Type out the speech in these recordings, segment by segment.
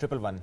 111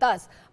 10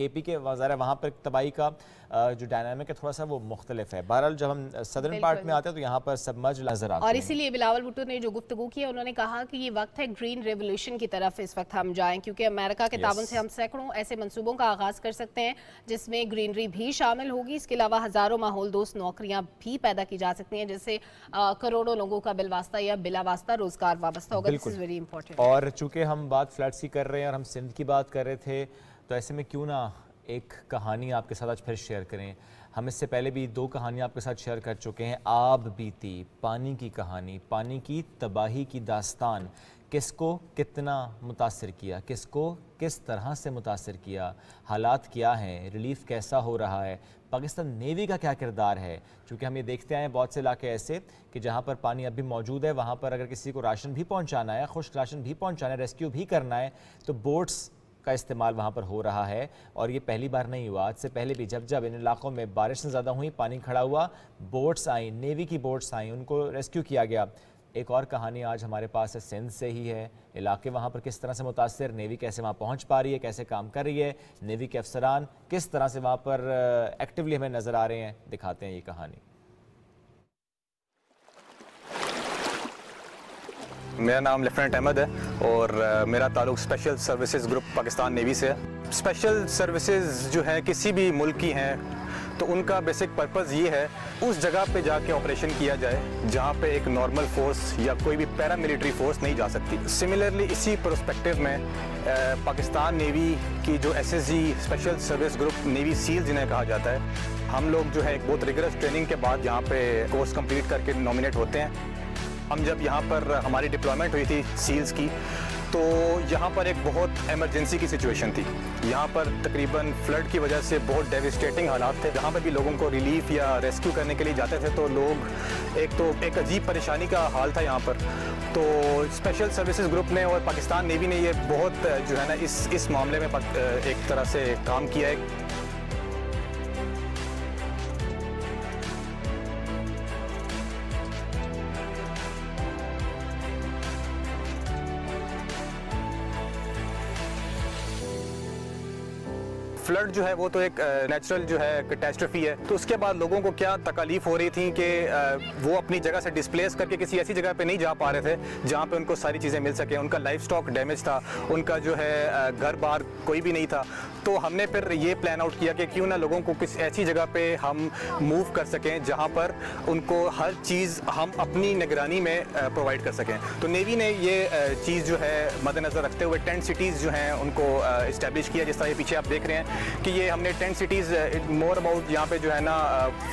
KP کے ظاہر ہے وہاں پر تباہی کا جو ڈائنامک ہے تھوڑا سا وہ مختلف ہے. بہرحال جب ہم صدرن پارٹ میں آتے ہیں تو یہاں پر سبمرج نظر آتے ہیں. اور اسی لیے بلاول بھٹو نے جو گفتگو کی انہوں نے کہا کہ یہ وقت ہے گرین ریولوشن کی طرف اس وقت ہم جائیں, کیونکہ امریکہ کے تعاون سے ہم سینکڑوں ایسے منصوبوں کا آغاز کر سکتے ہیں جس میں گرینری بھی شامل ہوگی. اس کے علاوہ ہزاروں ماحول دوست نوکریاں بھی پیدا کی جا سکتی ہیں جس سے کروڑوں لوگوں کا بالواسطہ یا بلا واسطہ روزگار وابستہ ہوگا. This is very important. اور چونکہ ہم بات فلڈس کی کر رہے ہیں اور ہم سندھ کی بات کر رہے تھے تو ایسے میں کیوں نہ ایک کہانی آپ کے ساتھ آج پھر شیئر کریں. ہم اس سے پہلے بھی 2 کہانیاں آپ کے ساتھ شیئر کر چکے ہیں. آب بیتی, پانی کی کہانی, پانی کی تباہی کی داستان, کس کو کتنا متاثر کیا, کس کو کس طرح سے متاثر کیا, حالات کیا ہیں, ریلیف کیسا ہو رہا ہے, پاکستان نیوی کا کیا کردار ہے. چونکہ ہم یہ دیکھتے ہیں بہت سے علاقے ایسے کہ جہاں پر پانی اب بھی موجود ہے, وہاں پر اگر کسی کو راشن بھی پہنچانا ہے, خشک راشن بھی پہنچانا ہے, ریسکیو بھی کرنا ہے تو بوٹس کا استعمال وہاں پر ہو رہا ہے. اور یہ پہلی بار نہیں ہوا, آج سے پہلے بھی جب ان علاقوں میں بارشیں زیادہ ہوئیں, پانی کھڑا ہوا, بوٹس آئیں, نیوی کی بوٹس آئیں, ان کو ریسکیو کیا گیا. ایک اور کہانی آج ہمارے پاس ہے, سندھ سے ہی ہے. علاقے وہاں پر کس طرح سے متاثر, نیوی کیسے وہاں پہنچ پا رہی ہے, کیسے کام کر رہی ہے, نیوی کے افسران کس طرح سے وہاں پر ایکٹیولی ہمیں نظر آ رہے ہیں. دکھاتے ہیں یہ کہانی. میرا نام لیفٹیننٹ احمد ہے اور میرا تعلق special services group Pakistan navy سے ہے. اسپیشل سروسز جو ہیں کسی بھی ملک کی ہیں تو ان کا بیسک پرپز یہ ہے اس جگہ پہ جا کے آپریشن کیا جائے جہاں پہ ایک نارمل فورس یا کوئی بھی پیرا ملٹری فورس نہیں جا سکتی. سملرلی اسی پرسپیکٹیو میں پاکستان نیوی کی جو SSG special service group navy SEAL جنہیں کہا جاتا ہے, ہم لوگ جو ہے ایک بہت ریگرس ٹریننگ کے بعد یہاں پہ کورس کمپلیٹ کر کے نامینیٹ ہوتے ہیں. ہم جب یہاں پر ہماری ڈپلائمنٹ ہوئی تھی سیلز کی تو یہاں پر ایک بہت ایمرجنسی کی سچویشن تھی. یہاں پر تقریباً فلڈ کی وجہ سے بہت ڈیوسٹیٹنگ حالات تھے. جہاں پہ بھی لوگوں کو ریلیف یا ریسکیو کرنے کے لیے جاتے تھے تو لوگ ایک عجیب پریشانی کا حال تھا یہاں پر. تو اسپیشل سروسز گروپ نے اور پاکستان نیوی نے یہ بہت جو ہے نا اس معاملے میں ایک طرح سے کام کیا ہے. فلڈ جو ہے وہ تو ایک نیچرل جو ہے کیٹاسٹرفی ہے, تو اس کے بعد لوگوں کو کیا تکالیف ہو رہی تھیں کہ وہ اپنی جگہ سے ڈسپلیس کر کے کسی ایسی جگہ پہ نہیں جا پا رہے تھے جہاں پہ ان کو ساری چیزیں مل سکیں. ان کا لائف سٹاک ڈیمیج تھا, ان کا جو ہے گھر بار کوئی بھی نہیں تھا. تو ہم نے پھر یہ پلان آؤٹ کیا کہ کیوں نہ لوگوں کو کسی ایسی جگہ پہ ہم موو کر سکیں جہاں پر ان کو ہر چیز ہم اپنی نگرانی میں پرووائڈ کر سکیں. تو نیوی نے یہ چیز جو ہے مد نظر رکھتے ہوئے 10 سٹیز جو ہیں ان کو اسٹیبلش کیا. جس طرح یہ پیچھے آپ دیکھ رہے ہیں کہ یہ ہم نے 10 سٹیز مور اباؤٹ یہاں پہ جو ہے نا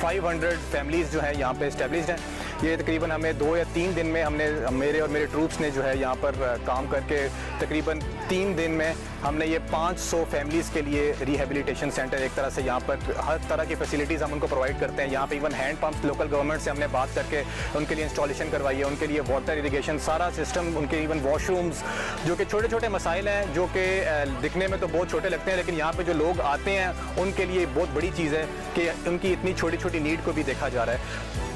500 فیملیز جو ہیں یہاں پہ اسٹیبلشڈ ہیں. یہ تقریباً ہمیں 2 یا 3 دن میں میرے اور میرے ٹروپس نے جو ہے یہاں پر کام کر کے تقریباً 3 دن میں ہم نے یہ 500 فیملیز کے لیے ریہیبلیٹیشن سینٹر ایک طرح سے یہاں پر ہر طرح کی فیسلٹیز ہم ان کو پرووائڈ کرتے ہیں. یہاں پہ even hand pumps local government سے ہم نے بات کر کے ان کے لیے انسٹالیشن کروائی ہے, ان کے لیے واٹر اریگیشن سارا سسٹم, ان کے ایون واش رومز, جو کہ چھوٹے چھوٹے مسائل ہیں جو کہ دکھنے میں تو بہت چھوٹے لگتے ہیں لیکن یہاں پہ جو لوگ آتے ہیں ان کے لیے بہت بڑی چیز ہے کہ ان کی اتنی چھوٹی چھوٹی نیڈ کو بھی دیکھا جا رہا ہے.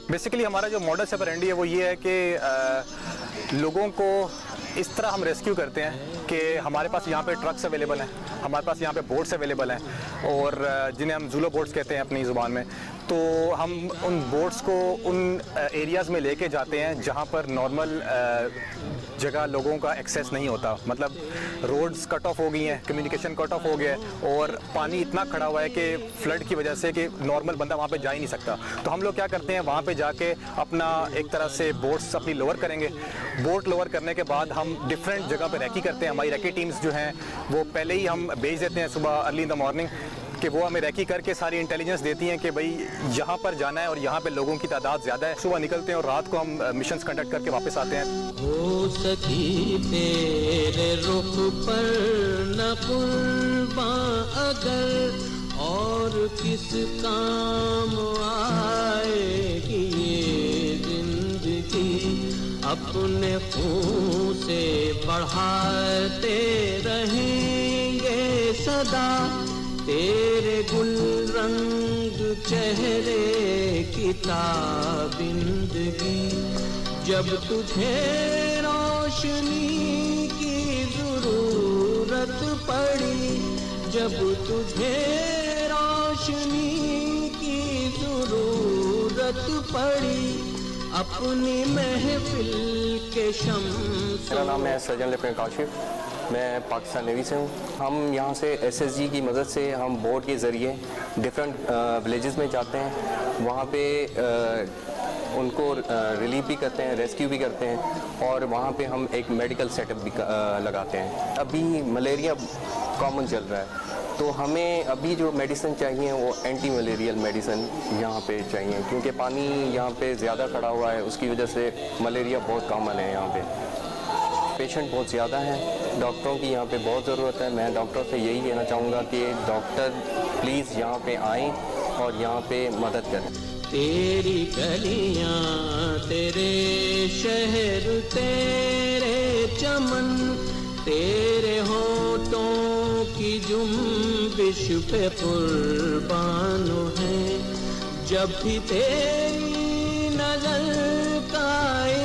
بیسیکلی ہمارا جو ماڈل سپرینڈی ہے وہ یہ ہے کہ لوگوں کو اس طرح ہم ریسکیو کرتے ہیں کہ ہمارے پاس یہاں پہ ٹرکس اویلیبل ہیں, ہمارے پاس یہاں پہ بوٹس اویلیبل ہیں اور جنہیں ہم زولو بوٹس کہتے ہیں اپنی زبان میں. تو ہم ان بوٹس کو ان ایریاز میں لے کے جاتے ہیں جہاں پر نارمل جگہ لوگوں کا ایکسیس نہیں ہوتا. مطلب روڈز کٹ آف ہو گئی ہیں, کمیونیکیشن کٹ آف ہو گیا ہے اور پانی اتنا کھڑا ہوا ہے کہ فلڈ کی وجہ سے کہ نارمل بندہ وہاں پہ جا ہی نہیں سکتا. تو ہم لوگ کیا کرتے ہیں وہاں پہ جا کے اپنا ایک طرح سے بوٹس اپنی لوور کریں گے. بوٹ لوور کرنے کے بعد ہم ڈفرینٹ جگہ پہ ریکی کرتے ہیں. ہماری ریکی ٹیمز جو ہیں وہ پہلے ہی ہم بھیج دیتے ہیں صبح ارلی ان دا مارننگ کہ وہ ہمیں ریکی کر کے ساری انٹیلیجنس دیتی ہیں کہ بھائی یہاں پر جانا ہے اور یہاں پہ لوگوں کی تعداد زیادہ ہے. صبح نکلتے ہیں اور رات کو ہم مشنز کنڈکٹ کر کے واپس آتے ہیں. ہو سکی تیرے رخ پر نہ قرباں اگر اور کس کام آئے گی یہ زندگی, اپنے خون سے بڑھاتے رہیں گے صدا تیرے گل رنگ چہرے کی تابندگی، جب تجھے روشنی کی ضرورت پڑی، جب تجھے روشنی کی ضرورت پڑی، اپنی محفل کے شمس. میرا نام ہے سرجن لیفٹیننٹ کاشف، میں پاکستان نیوی سے ہوں. ہم یہاں سے SSG کی مدد سے ہم بوٹ کے ذریعے ڈفرینٹ ولیجز میں جاتے ہیں، وہاں پہ ان کو ریلیف بھی کرتے ہیں، ریسکیو بھی کرتے ہیں، اور وہاں پہ ہم ایک میڈیکل سیٹ اپ بھی لگاتے ہیں. ابھی ملیریا کامن چل رہا ہے، تو ہمیں ابھی جو میڈیسن چاہیے وہ اینٹی ملیریل میڈیسن یہاں پہ چاہیے، کیونکہ پانی یہاں پہ زیادہ کھڑا ہوا ہے، اس کی وجہ سے ملیریا بہت کامن ہے یہاں پہ. پیشنٹ بہت زیادہ ہیں، ڈاکٹروں کی یہاں پہ بہت ضرورت ہے. میں ڈاکٹر سے یہی کہنا چاہوں گا کہ ڈاکٹر پلیز یہاں پہ آئیں اور یہاں پہ مدد کریں. تیری گلیاں، تیرے شہر، تیرے چمن، تیرے ہونٹوں کی جنبش پہ قربان ہیں. جب بھی تیری نظر کا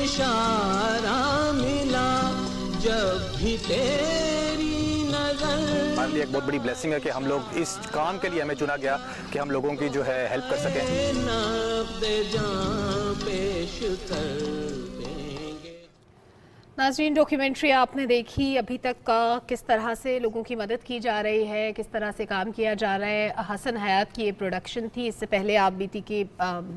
اشارہ ملا، جب بھی تیری نظر. ہمارے لیے ایک بہت بڑی بلیسنگ ہے کہ ہم لوگ اس کام کے لیے ہمیں چنا گیا کہ ہم لوگوں کی جو ہے ہیلپ کر سکیں. نقد جاں پیش کر دیں گے. ناظرین، ڈاکیومنٹری آپ نے دیکھی ابھی تک کا کس طرح سے لوگوں کی مدد کی جا رہی ہے، کس طرح سے کام کیا جا رہا ہے. حسن حیات کی یہ پروڈکشن تھی، اس سے پہلے آپ BT کی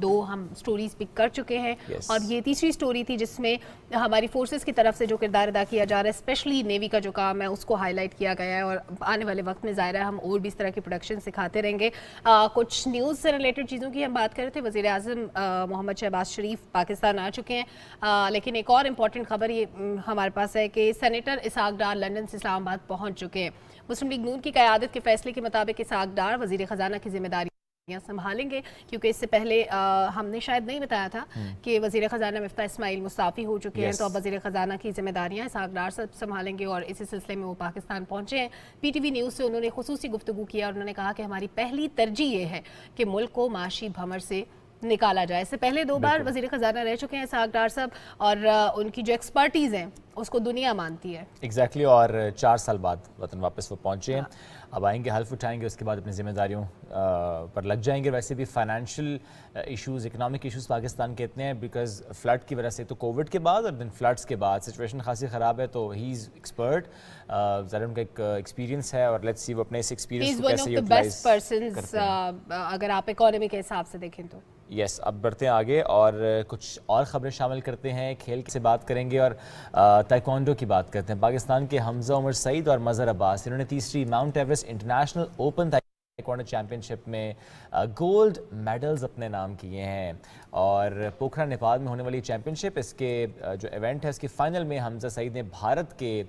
2 ہم سٹوریز پک کر چکے ہیں، اور یہ تیسری سٹوری تھی جس میں ہماری فورسز کی طرف سے جو کردار ادا کیا جا رہا ہے، اسپیشلی نیوی کا جو کام ہے اس کو ہائی لائٹ کیا گیا ہے. اور آنے والے وقت میں ظاہر ہے ہم اور بھی اس طرح کی پروڈکشن سکھاتے رہیں گے. کچھ نیوز سے ریلیٹڈ چیزوں کی ہم بات کر رہے تھے. وزیر اعظم محمد شہباز شریف پاکستان آ چکے ہیں، لیکن ایک اور امپورٹنٹ خبر یہ ہمارے پاس ہے کہ سینیٹر اسحاق ڈار لندن سے اسلام آباد پہنچ چکے ہیں. مسلم لیگ نون کی قیادت کے فیصلے کے مطابق اسحاق ڈار وزیر خزانہ کی ذمہ داری سنبھالیں گے، کیونکہ اس سے پہلے ہم نے شاید نہیں بتایا تھا کہ وزیر خزانہ مفتاح اسماعیل مستعفی ہو چکے ہیں، تو اب وزیر خزانہ کی ذمہ داریاں اسحاق ڈار سنبھالیں گے، اور اسی سلسلے میں وہ پاکستان پہنچے ہیں. PTV نیوز سے انہوں نے خصوصی گفتگو کیا، اور انہوں نے کہا کہ ہماری پہلی ترجیح یہ ہے کہ ملک کو معاشی بھمر سے نکالا جائے. اس سے پہلے 2 بار وزیر خزانہ رہ چکے ہیں اسحاق ڈار صاحب، اور ان کی جو ایکسپرٹیز ہیں اس کو دنیا مانتی ہے. ایگزیکٹلی، اور 4 سال بعد وطن واپس وہ پہنچے ہیں. اب آئیں گے، حلف اٹھائیں گے، اس کے بعد اپنی ذمہ داریوں پر لگ جائیں گے. ویسے بھی financial issues, economic issues Pakistan کے اتنے ہیں بیکاز فلڈ کی وجہ سے، تو کووڈ کے بعد اور دن فلڈس کے بعد سچویشن خاصی خراب ہے. تو ہی از ایکسپرٹ، ذرا ان کا ایک ایکسپیرینس ہے، اور لیٹس سی وہ اپنے اس ایکسپیرینس کو کیسے یوٹیلائز کرتے ہیں. اگر آپ اکانومی کے حساب سے دیکھیں تو یس. اب بڑھتے ہیں آگے اور کچھ اور خبریں شامل کرتے ہیں. کھیل سے بات کریں گے اور تائیکوانڈو کی بات کرتے ہیں. پاکستان کے حمزہ عمر سعید اور مظہر عباس، انہوں نے تیسری Mount Everest international open taekwondo championship میں گولڈ میڈلز اپنے نام کیے ہیں. اور پوکھرا نیپال میں ہونے والی چیمپئن شپ، اس کے جو ایونٹ ہے اس کے فائنل میں حمزہ سعید نے بھارت کے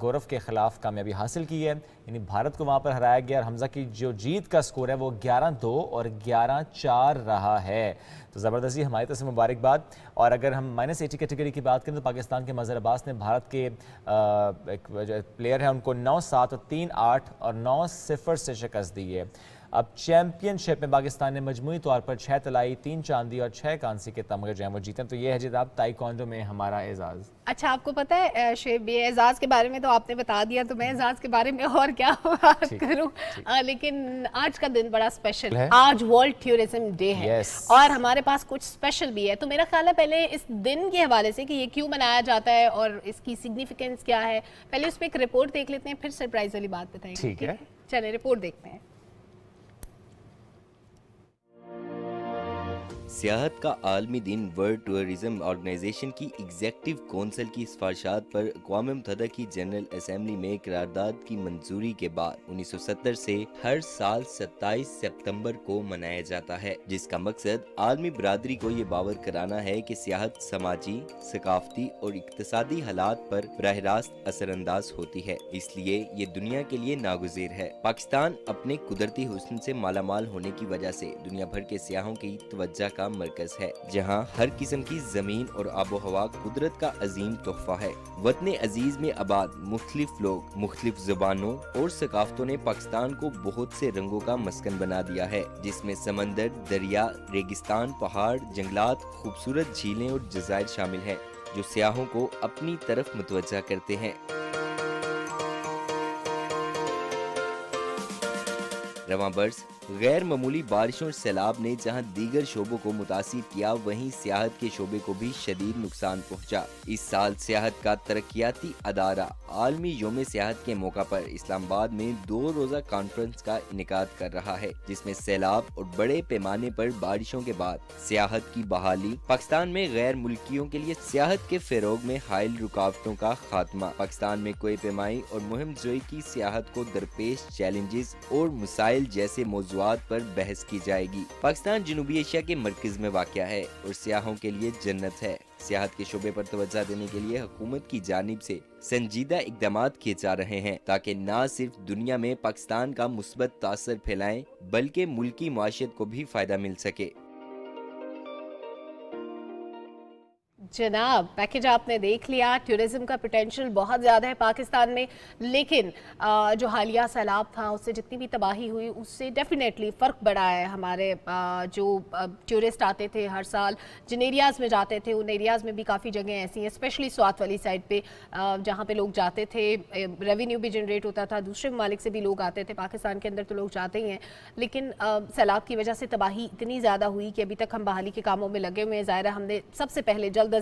گورو کے خلاف کامیابی حاصل کی ہے، یعنی بھارت کو وہاں پر ہرایا گیا. اور حمزہ کی جو جیت کا سکور ہے وہ 11-2 اور 11-4 رہا ہے. تو زبردستی ہماری طرف سے مبارکباد. اور اگر ہم -80 کیٹیگری کی بات کریں تو پاکستان کے مظہر عباس نے بھارت کے ایک جو پلیئر ہیں ان کو 9-7 اور 3-8 اور 9-0 سے شکست دی ہے. اب چیمپئن شپ میں پاکستان نے مجموعی طور پر 6 طلائی، 3 چاندی اور 6 کانسی کے تمغے جو ہیں وہ جیتے. تو یہ ہے جناب تائیکوانڈو میں ہمارا اعزاز. اچھا، آپ کو پتہ ہے شیب، یہ اعزاز کے بارے میں تو آپ نے بتا دیا، تو میں اعزاز کے بارے میں اور کیا بات کروں. لیکن آج کا دن بڑا اسپیشل ہے، آج ورلڈ ٹورزم ڈے ہے، اور ہمارے پاس کچھ اسپیشل بھی ہے. تو میرا خیال ہے پہلے اس دن کے حوالے سے کہ یہ کیوں منایا جاتا ہے اور اس کی سگنیفیکینس کیا ہے، پہلے اس پہ ایک رپورٹ دیکھ لیتے ہیں، پھر سرپرائز والی بات بتائیں گے. ٹھیک ہے، چلیں رپورٹ دیکھتے ہیں. سیاحت کا عالمی دن ورلڈ ٹورزم آرگنائزیشن کی ایگزیکٹو کونسل کی سفارشات پر اقوام متحدہ کی جنرل اسمبلی میں قرارداد کی منظوری کے بعد 1970 سے ہر سال 27 ستمبر کو منایا جاتا ہے، جس کا مقصد عالمی برادری کو یہ باور کرانا ہے کہ سیاحت سماجی، ثقافتی اور اقتصادی حالات پر براہ راست اثر انداز ہوتی ہے، اس لیے یہ دنیا کے لیے ناگزیر ہے. پاکستان اپنے قدرتی حسن سے مالا مال ہونے کی وجہ سے دنیا بھر کے سیاحوں کی توجہ کا کا مرکز ہے جہاں ہر قسم کی زمین اور آب و ہوا قدرت کا عظیم تحفہ ہے۔ وطن عزیز میں آباد مختلف لوگ، مختلف زبانوں اور ثقافتوں نے پاکستان کو بہت سے رنگوں کا مسکن بنا دیا ہے، جس میں سمندر، دریا، ریگستان، پہاڑ، جنگلات، خوبصورت جھیلیں اور جزائر شامل ہیں جو سیاحوں کو اپنی طرف متوجہ کرتے ہیں۔ رواں برس غیر معمولی بارشوں اور سیلاب نے جہاں دیگر شعبوں کو متاثر کیا، وہیں سیاحت کے شعبے کو بھی شدید نقصان پہنچا۔ اس سال سیاحت کا ترقیاتی ادارہ عالمی یوم سیاحت کے موقع پر اسلام آباد میں 2 روزہ کانفرنس کا انعقاد کر رہا ہے، جس میں سیلاب اور بڑے پیمانے پر بارشوں کے بعد سیاحت کی بحالی، پاکستان میں غیر ملکیوں کے لیے سیاحت کے فروغ میں حائل رکاوٹوں کا خاتمہ، پاکستان میں کوہ پیمائی اور مہم جوئی کی سیاحت کو درپیش چیلنجز اور مسائل جیسے موضوعات پر بحث کی جائے گی۔ پاکستان جنوبی ایشیا کے مرکز میں واقع ہے اور سیاحوں کے لیے جنت ہے۔ سیاحت کے شعبے پر توجہ دینے کے لیے حکومت کی جانب سے سنجیدہ اقدامات کیے جا رہے ہیں تاکہ نہ صرف دنیا میں پاکستان کا مثبت تاثر پھیلائیں بلکہ ملکی معیشت کو بھی فائدہ مل سکے۔ جناب پیکیج آپ نے دیکھ لیا، ٹورزم کا پوٹینشیل بہت زیادہ ہے پاکستان میں، لیکن جو حالیہ سیلاب تھا اس سے جتنی بھی تباہی ہوئی اس سے ڈیفینیٹلی فرق بڑا ہے۔ ہمارے جو ٹورسٹ آتے تھے ہر سال، جن ایریاز میں جاتے تھے ان ایریاز میں بھی کافی جگہیں ایسی ہیں، اسپیشلی سوات والی سائڈ پہ جہاں پہ لوگ جاتے تھے، ریونیو بھی جنریٹ ہوتا تھا، دوسرے ممالک سے بھی لوگ آتے تھے، پاکستان کے اندر تو لوگ جاتے ہی ہیں، لیکن سیلاب کی وجہ سے تباہی اتنی زیادہ ہوئی کہ ابھی تک ہم بحالی کے کاموں میں لگے ہوئے ہیں۔ ظاہر ہے ہم نے سب سے پہلے جلد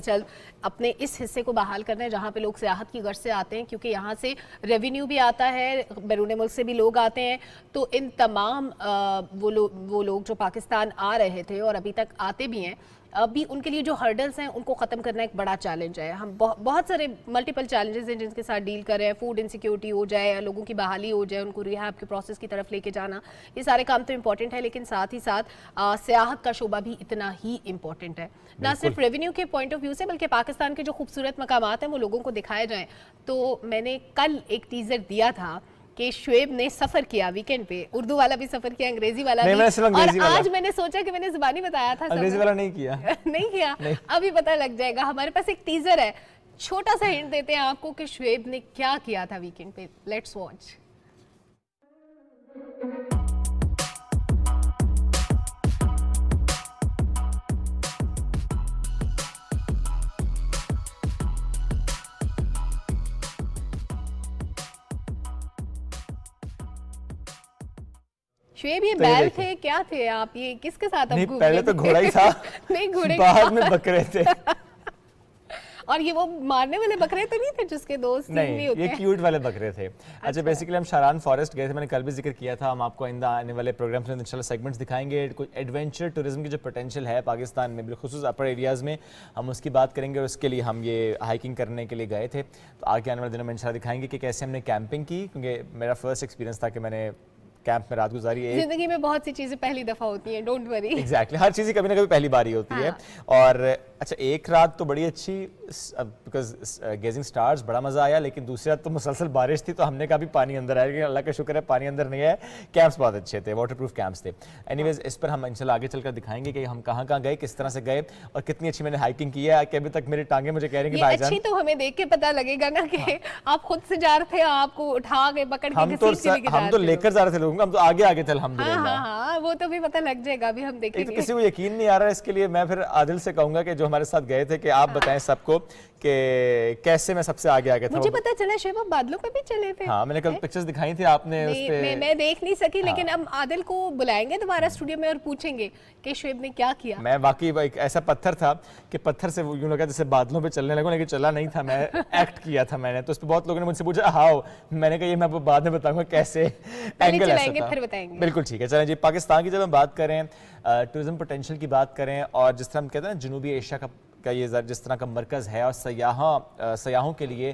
اپنے اس حصے کو بحال کرنا ہے جہاں پہ لوگ سیاحت کی غرض سے آتے ہیں، کیونکہ یہاں سے ریونیو بھی آتا ہے، بیرون ملک سے بھی لوگ آتے ہیں، تو ان تمام وہ لوگ جو پاکستان آ رہے تھے اور ابھی تک آتے بھی ہیں، ابھی ان کے لیے جو ہرڈلز ہیں ان کو ختم کرنا ایک بڑا چیلنج ہے۔ ہم بہت سارے ملٹیپل چیلنجز ہیں جن کے ساتھ ڈیل کر رہے ہیں، فوڈ انسیکیورٹی ہو جائے، لوگوں کی بحالی ہو جائے، ان کو ریہاب کے پروسیس کی طرف لے کے جانا، یہ سارے کام تو امپورٹنٹ ہے، لیکن ساتھ ہی ساتھ سیاحت کا شعبہ بھی اتنا ہی امپورٹنٹ ہے، نہ صرف ریونیو کے پوائنٹ آف ویو سے بلکہ پاکستان کے جو خوبصورت مقامات ہیں وہ لوگوں کو دکھائے جائیں۔ تو میں نے کل ایک ٹیزر دیا تھا کہ شعیب نے سفر کیا ویکینڈ پہ، اردو والا بھی سفر کیا، انگریزی والا بھی، اور آج میں نے سوچا کہ میں نے زبانی بتایا تھا، انگریزی والا نہیں کیا نہیں کیا، ابھی پتہ لگ جائے گا۔ ہمارے پاس ایک ٹیزر ہے، چھوٹا سا ہنٹ دیتے ہیں آپ کو کہ شعیب نے کیا کیا تھا ویکینڈ پہ، لیٹس واچ۔ شعیب یہ بیل تھے کیا تھے آپ، یہ کس کے ساتھ نہیں پہلے تو گھوڑا ہی تھا، نہیں گھوڑے بعد میں بکرے تھے، اور یہ وہ مارنے والے بکرے تو نہیں تھے جس کے دوست نہیں، یہ کیوٹ والے بکرے تھے۔ اچھا بیسیکلی ہم شاران فارسٹ گئے تھے، میں نے کل بھی ذکر کیا تھا، ہم آپ کو آئندہ آنے والے پروگرامز میں انشاءاللہ سیگمنٹس دکھائیں گے، کچھ ایڈونچر ٹورزم کی جو پوٹینشیل ہے پاکستان میں بالخصوص اپر ایریاز میں، ہم اس کی بات کریں گے، اور اس کے لیے ہم یہ ہائکنگ کرنے کے لیے گئے تھے، تو آگے آنے والے دنوں میں انشاءاللہ دکھائیں گے کہ کیسے ہم نے کیمپنگ کی، کیونکہ میرا فرسٹ ایکسپیرینس تھا کہ میں نے کیمپ میں رات گزاری۔ زندگی میں بہت سی چیزیں پہلی دفعہ ہوتی ہیں، ڈونٹ وری، ایگزیکٹلی ہر چیز کبھی نہ کبھی پہلی باری ہوتی ہے۔ اور اچھا ایک رات تو بڑی اچھی بیکاز گیزنگ سٹارز بڑا مزہ آیا، لیکن دوسری رات تو مسلسل بارش تھی تو ہم نے کہا بھی پانی اندر آئے، لیکن اللہ کا شکر ہے پانی اندر نہیں ہے، کیمپس بہت اچھے تھے، واٹر پروف کیمپس تھے۔ اینی ویز اس پر ہم انشاءاللہ آگے چل کر دکھائیں گے کہ ہم کہاں کہاں گئے، کس طرح سے گئے، اور کتنی اچھی میں نے ہائکنگ کی ہے کہ ابھی تک میری ٹانگیں مجھے کہہ رہی ہیں کہ بھائی جان، اچھی تو ہمیں دیکھ کے پتہ لگے گا نا کہ آپ خود سے جا رہے تھے، آپ کو اٹھا کے پکڑ کے ہم تو لے کر جا رہے تھے لوگوں کو، ہم تو آگے آگے تھے الحمدللہ۔ ہاں وہ تو بھی پتہ لگ جائے گا، ابھی ہم دیکھیں گے۔ کسی کو یقین نہیں آ رہا، اس کے لیے میں پھر عادل سے کہوں گا کہ جو ہمارے ساتھ گئے تھے کہ آپ بتائیں سب کو کہ کیسے میں سب سے آگے آگے تھا۔ مجھے پتہ چلا شعیب آپ بادلوں پہ بھی چلے تھے۔ ہاں میں نے کل پکچرز دکھائی تھی آپ نے، اس پہ میں دیکھ نہیں سکی، لیکن ہم عادل کو بلائیں گے دوبارہ اسٹوڈیو میں اور پوچھیں گے کہ شعیب نے کیا کیا۔ میں واقعی ایک ایسا پتھر تھا کہ پتھر سے یوں لگا جیسے بادلوں پہ چلنے لگوں، لیکن چلا نہیں تھا، میں ایکٹ کیا تھا میں نے، تو اس پہ بہت لوگوں نے مجھ سے پوچھا ہاؤ، میں نے کہا یہ میں آپ کو بعد میں بتاؤں گا کیسے، اینگل ایسا تھا۔ پھر بتائیں گے، بالکل ٹھیک ہے۔ چلیں جی، پاکستان کی جب ہم بات کریں، ٹورزم پوٹینشیل کی بات کریں، اور جس طرح ہم کہتے ہیں نا جنوبی ایشیا کا یہ جس طرح کا مرکز ہے، اور سیاحوں کے لیے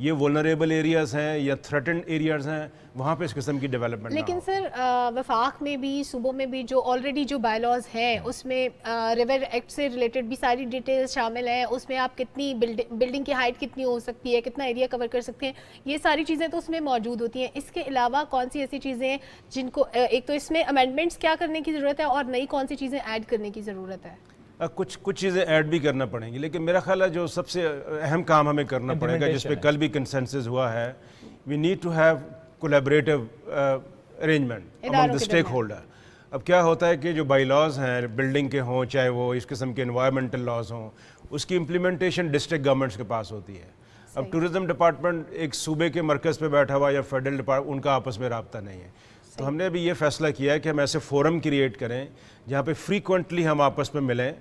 یہ ولنریبل ایریاز ہیں یا تھریٹنڈ ایریاز ہیں, وہاں پہ اس قسم کی ڈیولپمنٹ. لیکن سر وفاق میں بھی صوبوں میں بھی جو آلریڈی جو بائی لاز ہیں اس میں ریور ایکٹ سے ریلیٹڈ بھی ساری ڈیٹیلز شامل ہیں, اس میں آپ کتنی بلڈنگ کی ہائٹ کتنی ہو سکتی ہے, کتنا ایریا کور کر سکتے ہیں, یہ ساری چیزیں تو اس میں موجود ہوتی ہیں. اس کے علاوہ کون سی ایسی چیزیں ہیں جن کو ایک تو اس میں امینڈمنٹس کیا کرنے کی ضرورت ہے اور نئی کون سی چیزیں ایڈ کرنے کی ضرورت ہے؟ کچھ چیزیں ایڈ بھی کرنا پڑیں گی, لیکن میرا خیال ہے جو سب سے اہم کام ہمیں کرنا پڑے گا, جس پہ کل بھی کنسنسس ہوا ہے, we need to have collaborative arrangement among the stakeholder. اب کیا ہوتا ہے کہ جو بائی لاز ہیں بلڈنگ کے ہوں, چاہے وہ اس قسم کے انوائرمنٹل لاز ہوں, اس کی امپلیمنٹیشن ڈسٹرکٹ گورنمنٹس کے پاس ہوتی ہے. اب ٹورزم ڈپارٹمنٹ ایک صوبے کے مرکز پہ بیٹھا ہوا یا فیڈرل ڈپارٹمنٹ, ان کا آپس میں رابطہ نہیں ہے. تو ہم نے ابھی یہ فیصلہ کیا ہے کہ ہم ایسے فورم کریٹ کریں جہاں پہ فریکوینٹلی ہم آپس میں ملیں,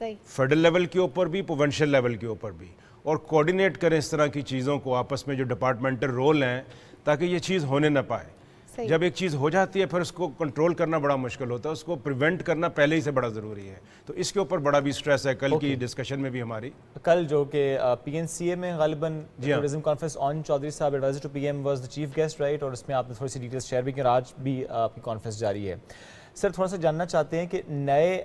فیڈرل لیول کے اوپر بھی, پروونشل لیول کے اوپر بھی, اور کوآرڈینیٹ کریں اس طرح کی چیزوں کو آپس میں جو ڈپارٹمنٹل رول ہیں, تاکہ یہ چیز ہونے نہ پائے. جب ایک چیز ہو جاتی ہے پھر اس کو کنٹرول کرنا بڑا مشکل ہوتا ہے, اس کو پریونٹ کرنا پہلے ہی سے بڑا ضروری ہے. تو اس کے اوپر بڑا بھی سٹریس ہے. کل کی ڈسکشن میں بھی ہماری کل جو کہ پی این سی اے میں غالباً ٹورزم کانفرنس آن چودھری صاحب adviser to P M was the chief guest, right, اور اس میں آپ نے تھوڑی سی ڈیٹیلز شیئر بھی کی, اور آج بھی آپ کی کانفرنس جاری ہے. سر تھوڑا سا جاننا چاہتے ہیں کہ نئے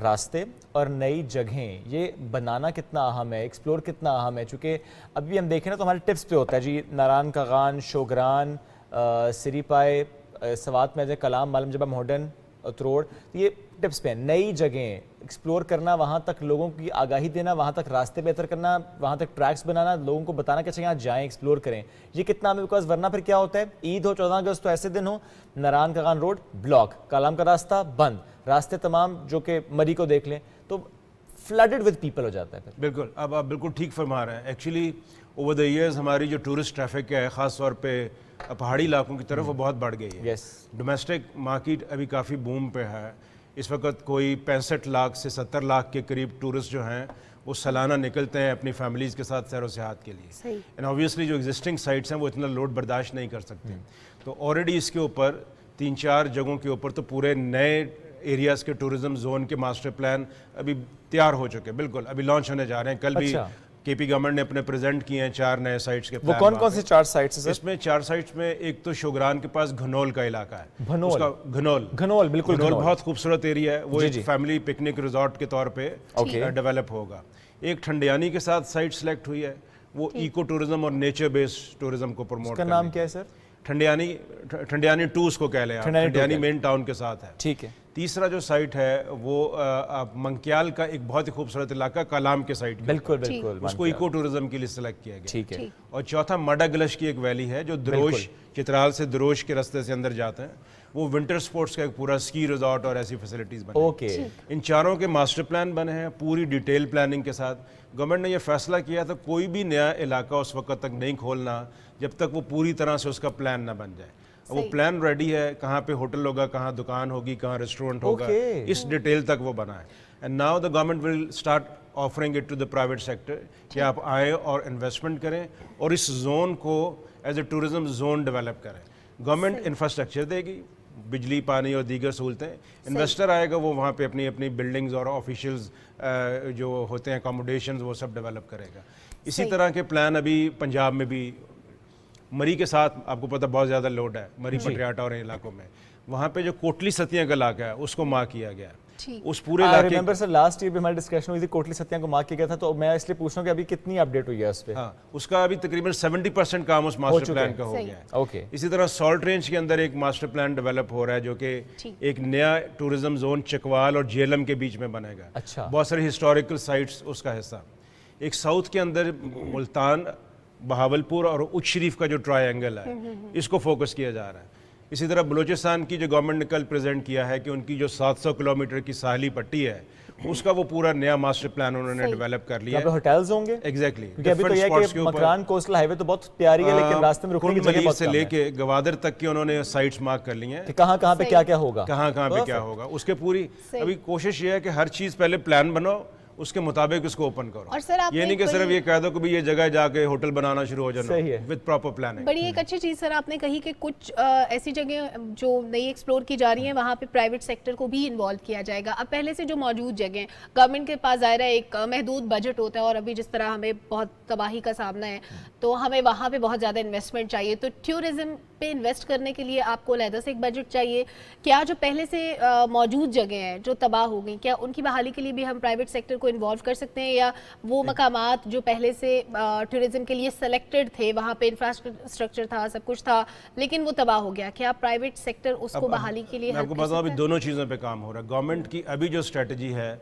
راستے اور نئی جگہیں یہ بنانا کتنا اہم ہے, ایکسپلور کتنا اہم ہے, چونکہ ابھی ہم دیکھیں نا تو ہمارے ٹپس پہ ہوتا ہے جی, ناران کاغان, شوگران, سری پائے, سوات میں کلام, معلوم جبہ, ماڈرن, اتروڑ, یہ ٹپس پہ ہیں. نئی جگہیں ایکسپلور کرنا, وہاں تک لوگوں کی آگاہی دینا, وہاں تک راستے بہتر کرنا, وہاں تک ٹریکس بنانا, لوگوں کو بتانا کہ اچھا یہاں جائیں, ایکسپلور کریں, یہ کتنا ہمیں, بیکاز ورنہ پھر کیا ہوتا ہے, عید ہو 14 اگست تو ایسے دن ہو, ناران کاغان روڈ بلاک, کالام کا راستہ بند, راستے تمام جو کہ مری کو دیکھ لیں, تو فلڈڈ ود پیپل ہو جاتا ہے. بالکل, اب آپ بالکل ٹھیک فرما رہے ہیں. ایکچولی اوور دا ایئرز ہماری جو ٹورسٹ ٹریفک ہے خاص طور پہ پہاڑی علاقوں کی طرف وہ بہت بڑھ گئی ہے. ڈومیسٹک مارکیٹ ابھی کافی بوم پہ ہے. اس وقت کوئی 65 لاکھ سے 70 لاکھ کے قریب ٹورسٹ جو ہیں وہ سالانہ نکلتے ہیں اپنی فیملیز کے ساتھ سیر و سیاحت کے لیے. اینڈ اوبویسلی جو ایگزسٹنگ سائٹس ہیں وہ اتنا لوڈ برداشت نہیں کر سکتے. تو آلریڈی اس کے اوپر 3-4 جگہوں کے اوپر تو پورے نئے ایریاز کے ٹورزم زون کے ماسٹر پلان ابھی تیار ہو چکے, بالکل ابھی لانچ ہونے جا رہے ہیں. کل بھی کے پی گورنمنٹ نے اپنے پریزنٹ کیے ہیں 4 نئے سائٹس کے. وہ کون کون سے 4 سائٹس ہیں؟ اس میں 4 سائٹس میں ایک تو شوگران کے پاس گھنول کا علاقہ ہے. گھنول بالکل بہت خوبصورت ایریا ہے, وہ ایک فیملی پکنک ریزورٹ کے طور پہ ڈیولپ ہوگا. ایک ٹھنڈیانی کے ساتھ سائٹ سلیکٹ ہوئی ہے, وہ ایکو ٹورزم اور نیچر بیسڈ ٹورزم کو پروموٹ کرنے. اس کا نام کیا ہے سر؟ ٹھنڈیانی 2 اس کو کہہ لیں, ٹھنڈیانی مین ٹاؤن کے ساتھ ہے. ٹھیک ہے. تیسرا جو سائٹ ہے وہ منکیال کا ایک بہت ہی خوبصورت علاقہ کالام کے سائٹ, بالکل بالکل, اس کو ایکو ٹورزم کے لیے سلیکٹ کیا گیا. ٹھیک ہے. اور چوتھا مڈا گلش کی ایک ویلی ہے جو دروش, چترال سے دروش کے راستے سے اندر جاتے ہیں, وہ ونٹر سپورٹس کا ایک پورا اسکی ریزورٹ اور ایسی فیسلٹیز بنے ہیں. ان 4 کے ماسٹر پلان بنے ہیں پوری ڈیٹیل پلاننگ کے ساتھ. گورنمنٹ نے یہ فیصلہ کیا تھا کوئی بھی نیا علاقہ اس وقت تک نہیں کھولنا جب تک وہ پوری طرح سے اس کا پلان نہ بن جائے. وہ پلان ریڈی ہے, کہاں پہ ہوٹل ہوگا, کہاں دکان ہوگی, کہاں ریسٹورنٹ ہوگا, اس ڈیٹیل تک وہ بنا ہے. And now the government will start offering it to the private sector کہ آپ آئیں اور انویسٹمنٹ کریں اور اس زون کو as a tourism zone develop کریں. گورنمنٹ انفراسٹرکچر دے گی, بجلی, پانی اور دیگر سہولتیں. انویسٹر آئے گا, وہ وہاں پہ اپنی اپنی بلڈنگز اور آفیشیلز جو ہوتے ہیں اکاموڈیشنز وہ سب ڈیولپ کرے گا. اسی طرح کے پلان ابھی پنجاب میں بھی, مری کے ساتھ آپ کو پتہ بہت زیادہ لوڈ ہے مری پٹریاٹا اور علاقوں میں, وہاں پہ جو کوٹلی ستیاں کا علاقہ ہے اس کو مارک کیا گیا. اس پورے علاقے ریممبر سر لاسٹ ایئر بھی ہماری ڈسکشن ہوئی تھی, کوٹلی ستیاں کو مارک کیا گیا تھا, تو میں اس لیے پوچھ رہا ہوں کہ ابھی کتنی اپڈیٹ ہوئی ہے اس پہ؟ ہاں, اس کا ابھی تقریباً 70% کام اس ماسٹر پلان کا ہو گیا ہے. اوکے. اسی طرح سالٹ رینج کے اندر ایک ماسٹر پلان ڈیولپ ہو رہا ہے جو کہ ایک نیا ٹورزم زون چکوال اور جیلم کے بیچ میں بنے گا. اچھا. بہت سارے ہسٹوریکل سائٹس اس کا حصہ. ایک ساؤتھ کے اندر ملتان, بہاولپور اور اچ شریف کا جو ٹرائی اینگل ہے اس کو فوکس کیا جا رہا ہے. اسی طرح بلوچستان کی جو گورنمنٹ نے کل پریزنٹ کیا ہے کہ ان کی جو 700 کلومیٹر کی ساحلی پٹی ہے اس کا وہ پورا نیا ماسٹر پلان انہوں نے ڈیولپ کر لیا ہے. ہوٹلز ہوں گے ایگزیکٹلی, کیونکہ ابھی تو یہ کہ مکران کوسٹل ہائی وے تو بہت پیاری ہے لیکن راستے میں رکنے کی جگہ بہت کم ہے. سے لے کے گوادر تک کی انہوں نے سائٹس مارک کر لی ہیں کہ کہاں پہ کیا ہوگا, کہاں پہ کیا ہوگا. اس کے پوری ابھی کوشش یہ ہے کہ ہر چیز پہلے پلان بناؤ اس کے مطابق اس کو اوپن کرو. اور سر یہ نہیں کہ صرف یہ کہہ دو کہ یہ جگہ جا کے ہوٹل بنانا شروع ہو جانا. صحیح ہے. With proper planning. بڑی ایک اچھی چیز سر آپ نے کہی کہ کچھ ایسی جگہ جو نئی ایکسپلور کی جا رہی ہیں وہاں پہ پرائیویٹ سیکٹر کو بھی انوالو کیا جائے گا. اب پہلے سے جو موجود جگہیں گورنمنٹ کے پاس ظاہر ہے ایک محدود بجٹ ہوتا ہے اور ابھی جس طرح ہمیں بہت تباہی کا سامنا ہے تو ہمیں وہاں پہ بہت زیادہ انویسٹمنٹ چاہیے. تو ٹیورزم پہ انویسٹ کرنے کے لیے آپ کو علیحدہ سے ایک بجٹ چاہیے. کیا جو پہلے سے موجود جگہیں ہیں جو تباہ ہو گئی کیا ان کی بحالی کے لیے بھی ہم پرائیویٹ سیکٹر کو انوالو کر سکتے ہیں یا وہ مقامات جو پہلے سے ٹورزم کے لیے سلیکٹڈ تھے وہاں پہ انفراسٹرکچر تھا سب کچھ تھا لیکن وہ تباہ ہو گیا کیا پرائیویٹ سیکٹر اس کو بحالی کے لیے میں آپ کو بتاؤں ابھی دونوں چیزوں پہ کام ہو رہا ہے. گورنمنٹ کی ابھی جو اسٹریٹجی ہے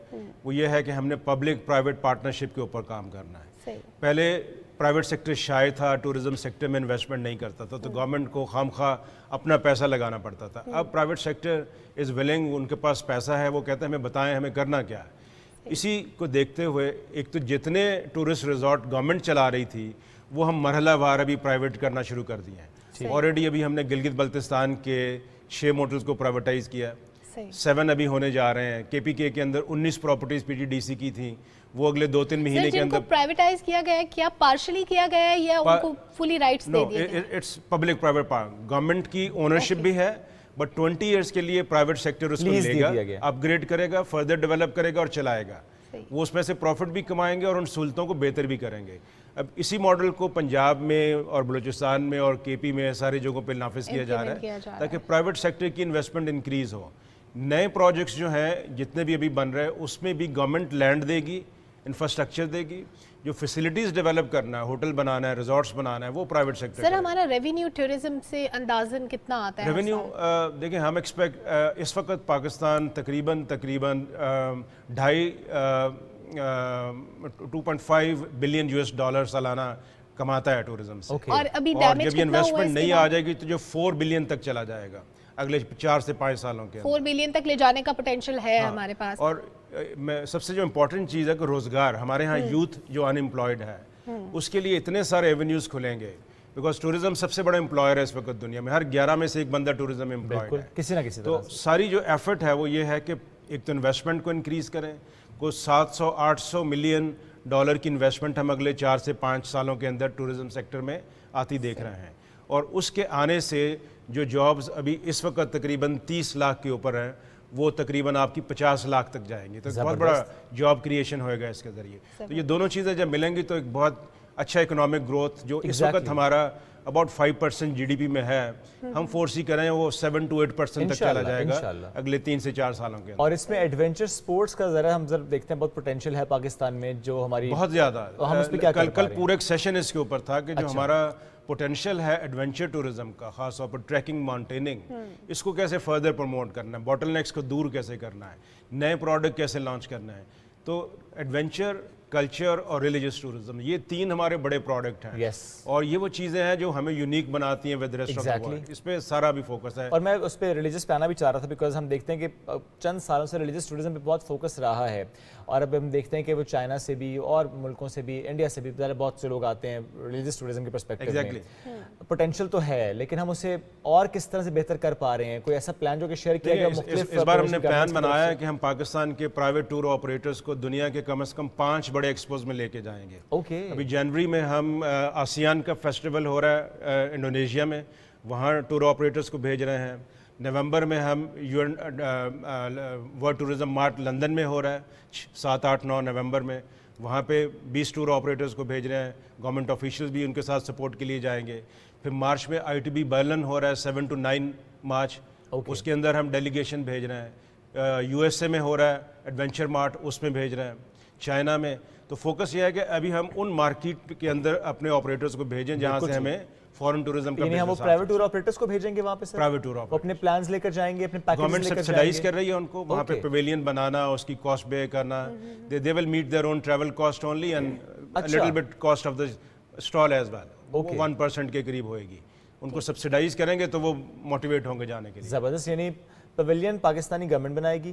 وہ یہ ہے کہ ہم نے پبلک پرائیویٹ پارٹنرشپ کے اوپر کام کرنا ہے. پہلے پرائیویٹ سیکٹر شائع تھا, ٹورزم سیکٹر میں انویسٹمنٹ نہیں کرتا تھا تو گورنمنٹ کو خام خواہ اپنا پیسہ لگانا پڑتا تھا. اب پرائیویٹ سیکٹر از ولنگ, ان کے پاس پیسہ ہے, وہ کہتے ہیں ہمیں بتائیں ہمیں کرنا کیا ہے. اسی کو دیکھتے ہوئے ایک تو جتنے ٹورسٹ ریزورٹ گورنمنٹ چلا رہی تھی وہ ہم مرحلہ وار ابھی پرائیویٹ کرنا شروع کر دیے ہیں. آلریڈی ابھی ہم نے گلگت بلتستان کے 6 موٹلز کو پرائیویٹائز کیا, 7 ابھی ہونے جا رہے ہیں. کے پی کے اندر 19 properties P T D C کی تھیں, وہ اگلے 2-3 مہینے کے اندر پرائیویٹائز کیا گیا ہے. کیا پارشلی کیا گیا ہے یا ان کو فلی رائٹس دے دیے گئے؟ It's public private partner, government کی اونرشپ بھی ہے بٹ 20 ایئرس کے لیے پرائیویٹ سیکٹر اس کو لے گا, اپ گریڈ کرے گا, فردر ڈیولپ کرے گا اور چلائے گا. وہ اس میں سے پروفٹ بھی کمائیں گے اور ان سہولتوں کو بہتر بھی کریں گے. اب اسی ماڈل کو پنجاب میں اور بلوچستان میں اور کے پی میں ساری جگہوں پہ نافذ کیا جا رہا ہے تاکہ پرائیویٹ سیکٹر کی انویسٹمنٹ انکریز ہو. نئے پروجیکٹس جو ہیں جتنے بھی ابھی بن رہے ہیں اس میں بھی گورنمنٹ لینڈ دے گی, انفراسٹرکچر دے گی, جو فیسلٹیز ڈیولپ کرنا ہے, ہوٹل بنانا ہے, ریزورٹس بنانا ہے, وہ پرائیویٹ سیکٹر. سر ہمارا ریونیو ٹورزم سے اندازاً کتنا آتا ہے؟ ریونیو دیکھیں ہم ایکسپیکٹ اس وقت پاکستان تقریباً 2.5 بلین $US سالانہ کماتا ہے ٹورزم سے. اور ابھی جب یہ انویسٹمنٹ نہیں آ جائے گی تو جو 4 بلین تک چلا جائے گا اگلے 4 سے 5 سالوں کے. 4 بلین تک لے جانے کا پوٹینشیل ہے ہمارے پاس. اور سب سے جو امپورٹنٹ چیز ہے کہ روزگار, ہمارے ہاں یوتھ جو ان امپلائڈ ہے اس کے لیے اتنے سارے ایونیوز کھلیں گے بیکاز ٹورزم سب سے بڑا امپلائر ہے اس وقت دنیا میں. ہر 11 میں سے ایک بندہ ٹورزم میں امپلائڈ ہے کسی نہ کسی. تو ساری جو ایفرٹ ہے وہ یہ ہے کہ ایک تو انویسٹمنٹ کو انکریز کریں, کوئی $700-800 ملین کی انویسٹمنٹ ہم اگلے 4 سے 5 سالوں کے اندر ٹورزم سیکٹر میں آتی دیکھ رہے ہیں. اور اس کے آنے سے جو جابز ابھی اس وقت تقریباً 30 لاکھ کے اوپر ہیں وہ تقریباً آپ کی 50 لاکھ تک جائیں گے. تو بہت بڑا جاب کریشن ہوئے گا اس کے ذریعے. تو یہ دونوں چیزیں جب ملیں گی تو ایک بہت اچھا اکنامک گروتھ جو اس وقت ہمارا اباؤٹ 5% جی ڈی پی میں ہے, ہم فورسی کریں وہ 7 to 8% تک چلا جائے گا اگلے 3 سے 4 سالوں کے. اور اس میں ایڈونچر سپورٹس کا ذرا ہم دیکھتے ہیں بہت پوٹینشیل ہے پاکستان میں جو ہماری بہت زیادہ. کل پورا ایک سیشن اس کے اوپر تھا کہ جو ہمارا پوٹینشیل ہے ایڈونچر ٹورزم کا, خاص طور پر ٹریکنگ, ماؤنٹیننگ, اس کو کیسے فردر پروموٹ کرنا ہے, باٹل نیکس کو دور کیسے کرنا ہے, نئے پروڈکٹ کیسے لانچ کرنا ہے. تو ایڈونچر, کلچر اور ریلیجس ٹورزم یہ 3 ہمارے بڑے پروڈکٹ ہیں. اور یہ وہ چیزیں ہیں جو ہمیں یونیک بناتی ہیں with rest of the world. اس پہ سارا بھی فوکس ہے. اور میں اس پہ ریلیجس پہ آنا بھی چاہ رہا تھا بیکاز ہم دیکھتے ہیں کہ چند سالوں سے ریلیجس ٹورزم پہ بہت فوکس رہا ہے اور اب ہم دیکھتے ہیں کہ وہ چائنا سے بھی اور ملکوں سے بھی, انڈیا سے بھی بہت سے لوگ آتے ہیں ریلیجس ٹورزم کے پرسپیکٹو میں. پوٹینشیل تو ہے لیکن ہم اسے اور کس طرح سے بہتر کر پا رہے ہیں؟ کوئی ایسا پلان جو کہ شیئر کیا گیا مختلف؟ اس بار ہم نے پلان بنایا ہے کہ ہم پاکستان کے پرائیویٹ ٹور آپریٹرز کو دنیا کے کم از کم 5 بڑے ایکسپوز میں لے کے جائیں گے. ابھی جنوری میں ہم آسیان کا فیسٹیول ہو رہا ہے انڈونیشیا میں, وہاں ٹور آپریٹرز کو بھیج رہے ہیں. نومبر میں ہم ورلڈ ٹورزم مارٹ لندن میں ہو رہا ہے 7, 8, 9 نومبر میں, وہاں پہ 20 ٹور آپریٹرز کو بھیج رہے ہیں. گورنمنٹ آفیشیلز بھی ان کے ساتھ سپورٹ کے لیے جائیں گے. پھر مارچ میں آئی ٹی بی برلن ہو رہا ہے 7 to 9 مارچ, اس کے اندر ہم ڈیلیگیشن بھیج رہے ہیں. یو ایس اے میں ہو رہا ہے ایڈونچر مارٹ, اس میں بھیج رہے ہیں. چائنا میں. تو فوکس یہ ہے کہ ابھی ہم ان مارکیٹ کے اندر اپنے آپریٹرز کو بھیجیں جہاں سے ہمیں فورن ٹورزم کا, یعنی ہم وہ پرائیویٹ ٹور آپریٹرز کو بھیجیں گے وہاں پہ. پرائیویٹ ٹور آپریٹر اپنے پلانز لے کر جائیں گے, اپنے پیکیجز گورنمنٹ لے کر جائیں گے. سبسیڈائز کر رہی ہے ان کو وہاں پہ پیویلین بنانا, اس کی کاسٹ بے کرنا. They will meet their own travel cost only and little bit cost of the stall as well. 1% کے قریب ہوئے گی. ان کو سبسیڈائز کریں گے تو وہ موٹیویٹ ہوں گے جانے کے لیے. زبردست. یعنی پیویلین پاکستانی گورنمنٹ بنائے گی,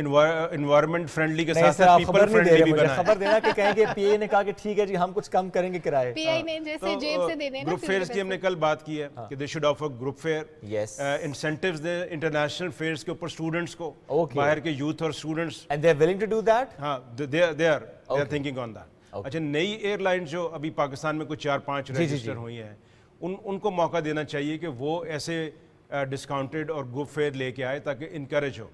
environment friendly کے نہیں ساتھ سر آپ people خبر نہیں دے friendly رہے بھی مجھے, بنائیں. خبر دینا کہ کہیں گے پی اے نے کہا کہ ٹھیک ہے جی ہم کچھ کم کریں گے کرائے. پی آئی نے جیسے جیب سے دینے نا گروپ فیئرز کی ہم نے کل بات کی ہے کہ they should offer group fair, Yes. incentives دیں انٹرنیشنل فیئرز کے اوپر اسٹوڈنٹس کو, Okay. باہر کے یوتھ اور students. And they are willing to do that? ہاں they are thinking on that. اچھا نئی ایئر لائنز جو ابھی پاکستان میں کچھ 4-5 رجسٹر ہوئی ہیں ان کو موقع دینا چاہیے کہ وہ ایسے ڈسکاؤنٹڈ اور گروپ فیئر لے کے آئے تاکہ انکریج ہو.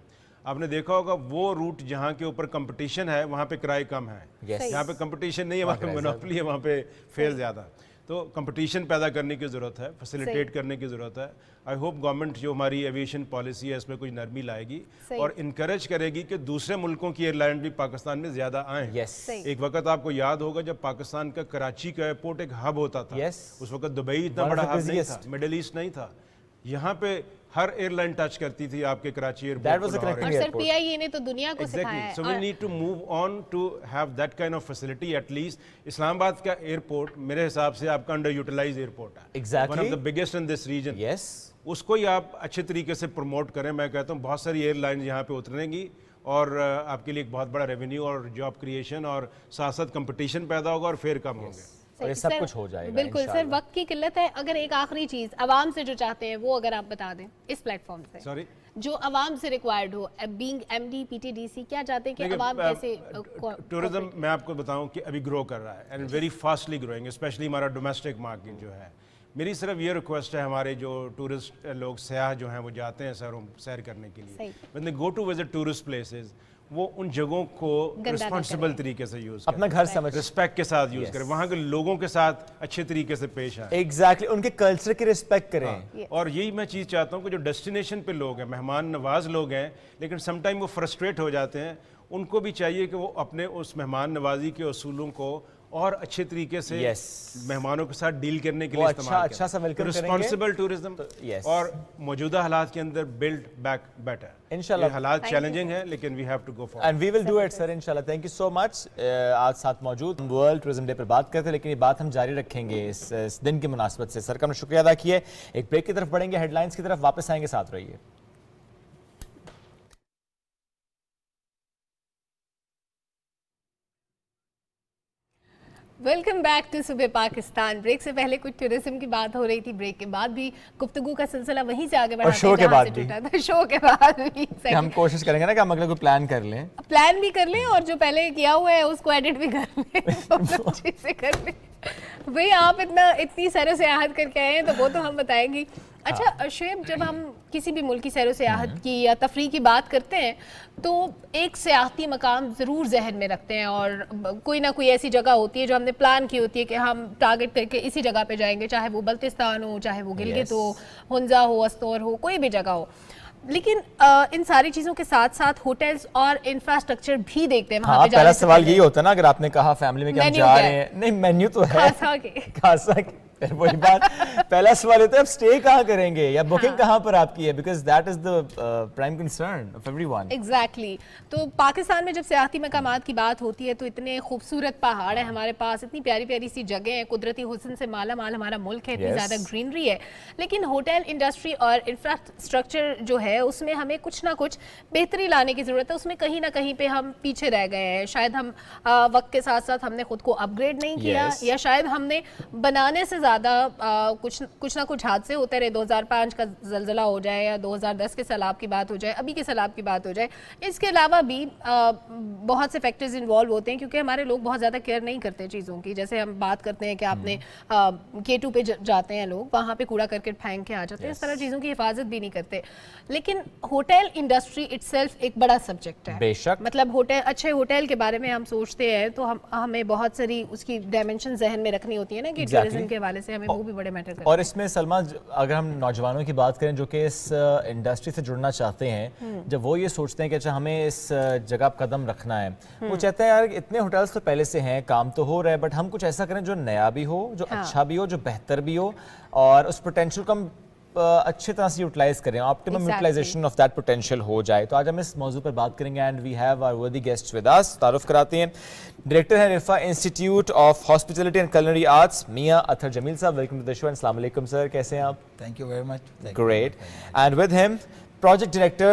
آپ نے دیکھا ہوگا وہ روٹ جہاں کے اوپر کمپٹیشن ہے وہاں پہ کرائے کم ہے, جہاں پہ کمپٹیشن نہیں ہے وہاں پہ منوپلی ہے, وہاں پہ فیئر زیادہ. تو کمپٹیشن پیدا کرنے کی ضرورت ہے, فیسیلیٹیٹ کرنے کی ضرورت ہے. آئی ہوپ گورنمنٹ جو ہماری ایویشن پالیسی ہے اس میں کچھ نرمی لائے گی اور انکریج کرے گی کہ دوسرے ملکوں کی ایئر لائن بھی پاکستان میں زیادہ آئیں. ایک وقت آپ کو یاد ہوگا جب پاکستان کا کراچی کا ایئرپورٹ ایک ہب ہوتا تھا, اس وقت دبئی اتنا بڑا ہب نہیں تھا, مڈل ایسٹ نہیں تھا, یہاں پہ ہر ایئر لائن ٹچ کرتی تھی آپ کے کراچی ایئرپورٹ کو. اور سر پی آئی اے نے تو دنیا کو سکھایا ہے. So we need to move on to have that kind of facility at least. اسلام آباد کا ایئرپورٹ میرے حساب سے آپ کا انڈر یوٹیلائز ایئرپورٹ ہے, one of the biggest in this region. اس کو ہی آپ اچھے طریقے سے پروموٹ کریں. میں کہتا ہوں بہت ساری ایئر لائن یہاں پہ اتریں گی اور آپ کے لیے ایک بہت بڑا ریونیو اور جاب کریشن اور ساتھ ساتھ کمپٹیشن پیدا ہوگا اور فیئر کم ہوں گے اور یہ سب کچھ ہو جائے گا. بالکل سر, وقت کی قلت ہے. اگر ایک آخری چیز عوام سے جو چاہتے ہیں وہ اگر آپ بتا دیں اس پلیٹ فارم سے, سوری جو عوام سے ریکوائرڈ ہو, being M D P T D C, کیا چاہتے ہیں کہ عوام کیسے ٹورزم میں آپ کو بتاؤں کہ ابھی گرو کر رہا ہے and very fastly growing, especially ہمارا ڈومیسٹک مارکیٹ جو ہے. میری صرف یہ ریکویسٹ ہے ہمارے جو ٹورسٹ لوگ سیاح جو ہیں وہ جاتے ہیں سیر کرنے کے لیے, when they go to visit tourist places وہ ان جگہوں کو رسپانسبل طریقے سے یوز کریں, اپنا گھر سمجھ رسپیکٹ کے ساتھ یوز کریں, وہاں کے لوگوں کے ساتھ اچھے طریقے سے پیش آئیں. ایگزیکٹلی ان کے کلچر کی رسپیکٹ کریں. اور یہی میں چیز چاہتا ہوں کہ جو ڈیسٹینیشن پہ لوگ ہیں, مہمان نواز لوگ ہیں, لیکن سم ٹائم وہ فرسٹریٹ ہو جاتے ہیں, ان کو بھی چاہیے کہ وہ اپنے اس مہمان نوازی کے اصولوں کو اور اچھے طریقے سے مہمانوں کے ساتھ ڈیل کرنے کے لیے استعمال کریں. رسپانسبل ٹورزم اور موجودہ حالات کے اندر بلڈ بیک بیٹر. انشاءاللہ حالات چیلنجنگ ہیں لیکن we have to go forward and we will do it sir انشاءاللہ. Thank you so much. آج ساتھ موجود ورلڈ ٹورزم ڈے پر بات کرتے لیکن یہ بات ہم جاری رکھیں گے اس دن کی مناسبت سے. سر کا ہم نے شکریہ ادا کیا ہے. ایک بریک کی طرف بڑھیں گے, ہیڈ لائنز کی طرف واپس آئیں گے, ساتھ رہیے. ویلکم بیک ٹو صبح پاکستان. بریک سے پہلے کچھ ٹورزم کی بات ہو رہی تھی, بریک کے بعد بھی گفتگو کا سلسلہ وہیں سے آگے بڑھاتے ہیں جہاں سے ٹوٹا تھا. شو کے بعد بھی ہم کوشش کریں گے نا کہ ہم اگلے کو پلان کر لیں, پلان بھی کر لیں اور جو پہلے کیا ہوا ہے اس کو ایڈٹ بھی کر لیں, اچھے سے کر لیں. بھئی آپ اتنی سیر و سیاحت کر کے آئے ہیں تو وہ تو ہم بتائیں گی. اچھا شعیب, جب ہم کسی بھی ملک کی سیر و سیاحت کی یا تفریح کی بات کرتے ہیں تو ایک سیاحتی مقام ضرور ذہن میں رکھتے ہیں اور کوئی نہ کوئی ایسی جگہ ہوتی ہے جو ہم نے پلان کی ہوتی ہے کہ ہم ٹارگٹ کر کے اسی جگہ پہ جائیں گے, چاہے وہ بلتستان ہو, چاہے وہ گلگت ہو, ہنزا ہو, استور ہو, کوئی بھی جگہ ہو. لیکن ان ساری چیزوں کے ساتھ ساتھ ہوٹلز اور انفراسٹرکچر بھی دیکھتے ہیں وہاں پہ. پہلا سوال یہی ہوتا ہے نا اگر آپ نے کہا فیملی میں کہ ہم جا رہے ہیں, نہیں مینیو تو ہے خاصا کے, پھر وہی بات پہلا سوال ہوتا ہے اب سٹے کہاں کریں گے یا بکنگ کہاں پر آپ کی ہے, because that is the prime concern of every one. Exactly. تو پاکستان میں جب سیاحتی مقامات کی بات ہوتی ہے تو اتنے خوبصورت پہاڑ ہیں ہمارے پاس, اتنی پیاری پیاری سی جگہ ہیں, قدرتی حسن سے مالا مال ہمارا ملک ہے, اتنی زیادہ گرینری ہے, لیکن ہوٹل انڈسٹری اور انفراسٹرکچر جو ہے اس میں ہمیں کچھ نہ کچھ بہتری لانے کی ضرورت ہے. اس میں کہیں نہ کہیں پہ ہم پیچھے رہ گئے ہیں. شاید ہم وقت کے ساتھ ساتھ ہم نے خود کو اپ گریڈ نہیں کیا, یا شاید ہم نے بنانے سے زیادہ کچھ نہ کچھ حادثے ہوتے رہے. 2005 کا زلزلہ ہو جائے یا 2010 کے سیلاب کی بات ہو جائے, ابھی کے سیلاب کی بات ہو جائے. اس کے علاوہ بھی بہت سے فیکٹرز انوالو ہوتے ہیں کیونکہ ہمارے لوگ بہت زیادہ کیئر نہیں کرتے چیزوں کی. جیسے ہم بات کرتے ہیں کہ آپ نے K2 پہ جاتے ہیں لوگ, وہاں پہ کوڑا کرکٹ پھینک کے آ جاتے ہیں, اس طرح چیزوں کی حفاظت بھی نہیں کرتے. لیکن ہوٹل انڈسٹری اٹ سیلف ایک بڑا سبجیکٹ ہے. بے شک. مطلب اچھے ہوٹل کے بارے میں ہم سوچتے ہیں تو ہمیں بہت ساری اس کی ڈائمینشن ذہن میں رکھنی ہوتی ہے نا کہ ٹورزم کے حوالے سے ہمیں وہ بھی بڑے میٹر کرتے ہیں. اور اس میں سلمہ اگر ہم نوجوانوں کی بات کریں جو کہ اس انڈسٹری سے جڑنا چاہتے ہیں, جب وہ یہ سوچتے ہیں کہ اچھا ہمیں اس جگہ پر قدم رکھنا ہے, وہ چاہتے ہیں یار اتنے ہوٹلز تو پہلے سے ہیں, کام تو ہو رہا ہے, بٹ ہم کچھ ایسا کریں جو نیا بھی ہو, جو اچھا بھی ہو, جو بہتر بھی ہو, اور اس پوٹینشیل کو ہم اچھے طرح سے یوٹیلائز کریں, optimum utilization of that potential ہو جائے. تو آج ہم اس موضوع پر بات کریں گے and we have our worthy guest with us. تعارف کراتے ہیں, ڈائریکٹر ہیں Rafa institute of hospitality and culinary arts, Mian Athar Jamil sahab. Welcome to the show. السلام علیکم سر, کیسے ہیں آپ؟ Thank you very much. Great. And with him project director,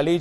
Ali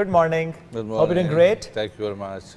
Good morning. Good morning. Hope you're doing great. Thank you very much.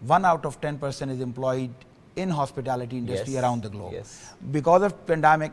1 out of 10% is employed in hospitality industry around the globe. Because of pandemic,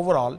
overall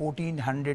1400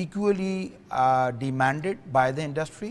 equally demanded by the industry.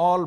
all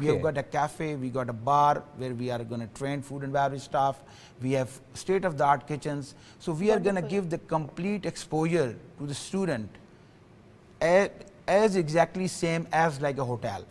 We have got a cafe, we got a bar where we are going to train food and beverage staff. We have state-of-the-art kitchens. So we are going to give the complete exposure to the student as exactly same as like a hotel.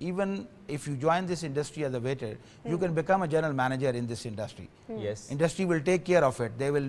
even if you join this industry as a waiter, you can become a general manager in this industry. Industry will take care of it. They will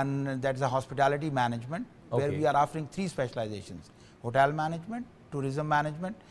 and that is a hospitality management, where we are offering 3 specializations: hotel management, tourism management,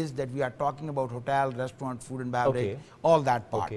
is that we are talking about hotel, restaurant, food and beverage, all that part.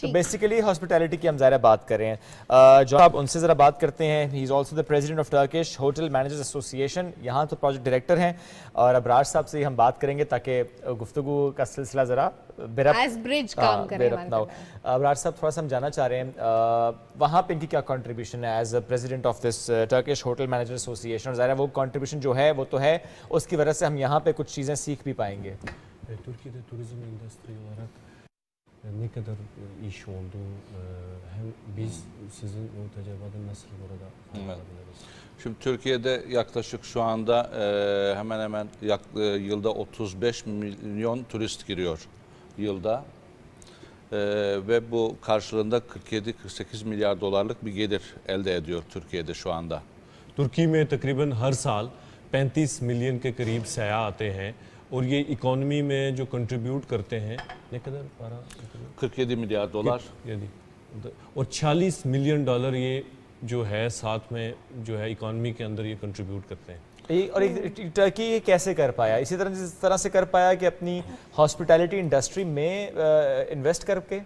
تو basically hospitality کی ہم ظاہر بات کر رہے ہیں. جو آپ ان سے ذرا بات کرتے ہیں, he is also the president of Turkish hotel managers association, یہاں تو پروجیکٹ ڈائریکٹر ہیں, اور ابرار صاحب سے ہم بات کریں گے تاکہ گفتگو کا سلسلہ ذرا ابرار صاحب تھوڑا سا ہم جاننا چاہ رہے ہیں وہاں پہ ان کی کیا کنٹریبیوشن ہے as a president of this Turkish hotel manager association, اور ظاہر ہے وہ کنٹریبیوشن جو ہے وہ تو ہے, اس کی وجہ سے hم یہاں پہ کچھ چیزیں سیکھ بھی پائیں گے. Türkiye'de turizm endüstri olarak ne kadar iş oldu, hem biz sizin o tecrübeden nasıl burada kullanabiliriz? Şimdi Türkiye'de yaklaşık şu anda hemen hemen yılda 35 milyon turist giriyor yılda. Ve bu karşılığında 47-48 milyar dolarlık bir gelir elde ediyor Türkiye'de şu anda. ترکی میں تقریباً ہر سال 35 million کے قریب سیاح آتے ہیں, اور یہ اکانومی میں جو کنٹریبیوٹ کرتے ہیں نے قدر 47 milyar dolar اور 46 ملین ڈالر یہ جو ہے ساتھ میں جو ہے اکانومی کے اندر یہ کنٹریبیوٹ کرتے ہیں. اور ٹرکی یہ کیسے کر پایا, اسی طرح جس طرح سے کر پایا کہ اپنی ہاسپٹیلٹی انڈسٹری میں انویسٹ کر کے.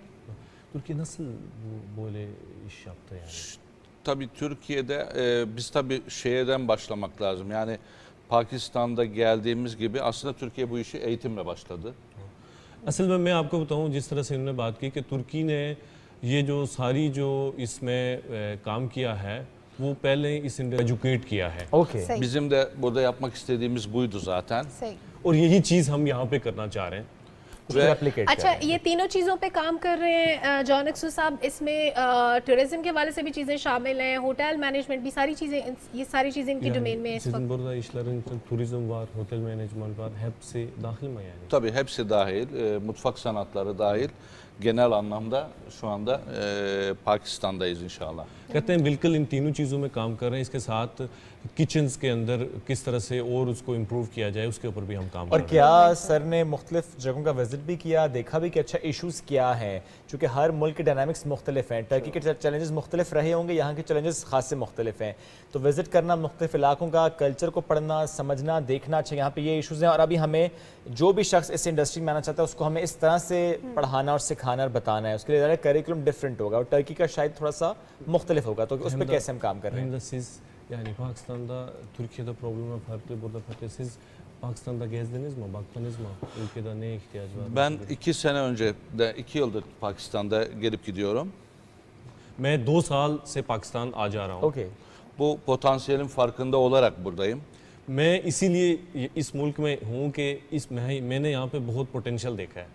ترکی nasıl böyle iş yaptı yani? Tabii Türkiye'de biz tabii şeyden başlamak lazım. Yani Pakistan'da geldiğimiz gibi aslında Türkiye bu işi eğitimle başladı. اصل میں آپ کو بتاؤں جس طرح سے انہوں نے بات کی کہ ترکی نے یہ جو ساری جو اس میں کام کیا ہے وہ پہلے اس ایجوکیٹ کیا ہے. Bizim de burada yapmak istediğimiz buydu zaten. اور یہی چیز ہم یہاں پہ کرنا چاہ رہے ہیں. اچھا, یہ تینوں چیزوں پہ کام کر رہے ہیں جان اکسو صاحب, اس میں ٹورزم کے حوالے سے بھی چیزیں شامل ہیں, ہوٹل مینجمنٹ بھی, ساری چیزیں, یہ ساری چیزیں ان کی ڈومین میں Sizin burada işlerin turizm var, otel management var, hepsi dahil mi yani? Tabii hepsi dahil, mutfak sanatları dahil. Genel anlamda şu anda Pakistan'dayız inşallah. کہتے ہیں بالکل ان تینوں چیزوں میں کام کر رہے ہیں, اس کے ساتھ کچنز کے اندر کس طرح سے اور اس کو امپروو کیا جائے اس کے اوپر بھی ہم کام کر رہے ہیں. اور کیا سر نے مختلف جگہوں کا وزٹ بھی کیا, دیکھا بھی کہ اچھا ایشوز کیا ہیں, چونکہ ہر ملک کے ڈائنامکس مختلف ہیں, ٹرکی کے چیلنجز مختلف رہے ہوں گے, یہاں کے چیلنجز خاص سے مختلف ہیں, تو وزٹ کرنا, مختلف علاقوں کا کلچر کو پڑھنا, سمجھنا, دیکھنا, اچھا یہاں پہ یہ ایشوز ہیں, اور ابھی ہمیں جو بھی شخص اس انڈسٹری میں آنا چاہتا ہے اس کو ہمیں اس طرح سے پڑھانا اور سکھانا اور بتانا ہے, اس کے لیے ذرا کریکولم ڈفرینٹ ہوگا, اور ٹرکی کا شاید تھوڑا سا مختلف ہوگا, تو اس پہ کیسے ہم کام کر رہے ہیں. Siz yani Pakistan'da, Türkiye'de problemler farklı, burada farklı. Siz Pakistan'da gezdiniz mi, baktınız mı? Ülkede neye ihtiyaç var? Ben 2 sene önce, 2 yıldır Pakistan'da gelip gidiyorum. میں 2 سال سے پاکستان آ جا رہا ہوں. Bu potansiyelin farkında olarak buradayım. میں اسی لیے اس ملک میں ہوں کہ میں نے یہاں پہ بہت پوٹینشیل دیکھا ہے.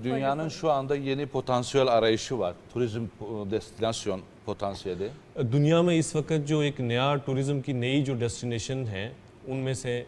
Dünyanın şu anda yeni potansiyel arayışı var. Turizm destinasyon potansiyeli. دنیا میں اس وقت جو ایک نیا ٹورزم کی نئی جو ڈیسٹینیشن ہیں ان میں سے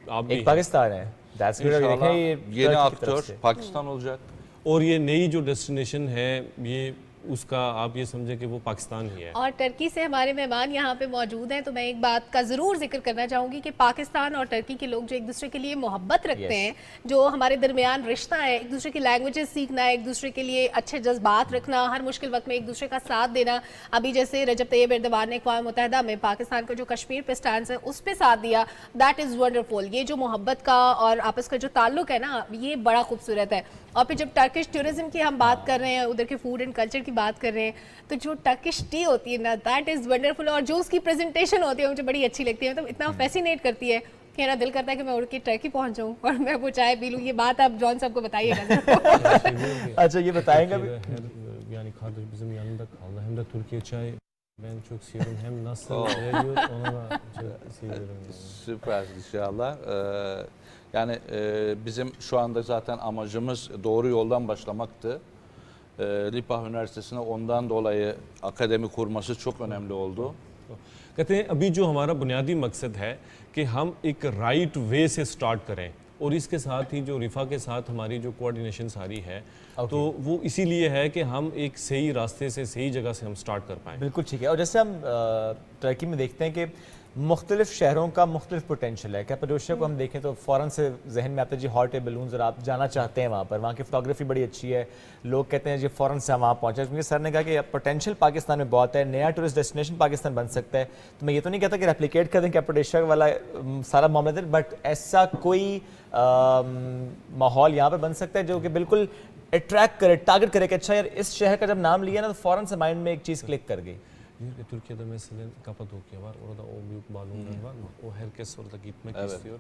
آپ بھی پاکستان ہے. İnşallah yeni aktör Pakistan olacak. اور یہ نئی جو ڈیسٹینیشن ہے یہ اس کا آپ یہ سمجھیں کہ وہ پاکستان ہی ہے. اور ٹرکی سے ہمارے مہمان یہاں پہ موجود ہیں, تو میں ایک بات کا ضرور ذکر کرنا چاہوں گی کہ پاکستان اور ٹرکی کے لوگ جو ایک دوسرے کے لیے محبت رکھتے ہیں, جو ہمارے درمیان رشتہ ہے, ایک دوسرے کی لینگویجز سیکھنا, ایک دوسرے کے لیے اچھے جذبات رکھنا, ہر مشکل وقت میں ایک دوسرے کا ساتھ دینا. ابھی جیسے رجب طیب ایردوان نے اقوام متحدہ میں پاکستان کا جو کشمیر پہ سٹانس ہے اس پہ ساتھ دیا, دیٹ از ونڈرفل. یہ جو محبت کا اور آپس کا جو تعلق ہے نا, یہ بڑا خوبصورت ہے. اور پھر جب ٹرکش ٹورزم کی ہم بات کر رہے ہیں, ادھر کے فوڈ اینڈ کلچر کی بات کر رہے ہیں, تو جو ٹرکش ٹی ہوتی ہے نا, دیٹ از ونڈرفل. اور جو اس کی پریزنٹیشن ہوتی ہے مجھے بڑی اچھی لگتی ہے, مطلب اتنا فیسینیٹ کرتی ہے کہ میرا دل کرتا ہے کہ میں اڑ کے ٹرکی پہنچ جاؤں اور میں وہ چائے پی لوں. یہ بات آپ جان صاحب کو بتائیے گا. اچھا یہ بتائیں گا yani bizim yanında kaldı, hem de Türkiye çay ben çok seviyorum, hem nasıl veriyor onu da çok seviyorum. Süper inşallah. Yani bizim şu anda zaten amacımız doğru yoldan başlamaktı. Lipah Üniversitesi'ne ondan dolayı akademi kurması çok önemli oldu. کہتے ہیں ابھی جو ہمارا بنیادی مقصد ہے کہ ہم ایک رائٹ وے سے سٹارٹ کریں, اور اس کے ساتھ ہی جو رفا کے ساتھ ہماری جو کوارڈینیشن ساری ہے تو وہ اسی لیے ہے کہ ہم ایک صحیح راستے سے, صحیح جگہ سے ہم سٹارٹ کر پائیں. بالکل ٹھیک ہے. اور جیسے ہم ٹرکی میں دیکھتے ہیں کہ مختلف شہروں کا مختلف پوٹینشیل ہے. کیپاڈوشیا کو ہم دیکھیں تو فوراً سے ذہن میں آتا ہے جی ہاٹ ایئر بیلونز, اور آپ جانا چاہتے ہیں وہاں پر, وہاں کی فوٹوگرافی بڑی اچھی ہے, لوگ کہتے ہیں جی فوراً سے ہم وہاں پہنچے, کیونکہ سر نے کہا کہ پوٹینشیل پاکستان میں بہت ہے, نیا ٹورسٹ ڈیسٹینیشن پاکستان بن سکتا ہے. تو میں یہ تو نہیں کہتا کہ ریپلیکیٹ کر دیں کیپاڈوشیا والا سارا معاملہ, بٹ ایسا کوئی ماحول یہاں پہ بن سکتا ہے جو کہ بالکل اٹریکٹ کرے, ٹارگٹ کرے کہ اچھا یار اس شہر کا جب نام لیا نا تو فوراً سے مائنڈ میں ایک چیز کلک کر گئی. Türkiye'de mesela Kapadokya var. Orada o büyük balonlar var mı? O herkes orada gitmek istiyor.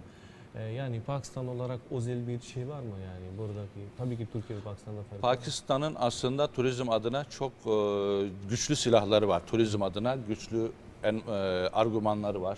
Yani Pakistan olarak özel bir şey var mı yani buradaki? Tabii ki Türkiye ve Pakistan'da fark var. Pakistan'ın aslında turizm adına çok güçlü silahları var. Turizm adına güçlü argümanları var.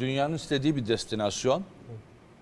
dünyanın istediği bir destinasyon.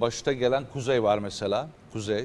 başta gelen kuzey var mesela. Kuzey.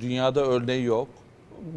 Dünyada örneği yok.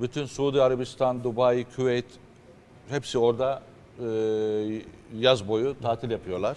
Bütün Suudi Arabistan, Dubai, Küveyt hepsi orada yaz boyu tatil yapıyorlar.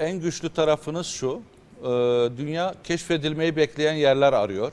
En güçlü tarafınız şu, dünya keşfedilmeyi bekleyen yerler arıyor.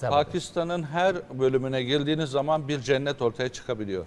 Pakistan'ın her bölümüne girdiğiniz zaman bir cennet ortaya çıkabiliyor.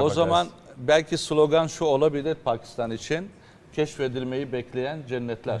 O zaman belki slogan şu olabilir Pakistan için, keşfedilmeyi bekleyen cennetler.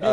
bir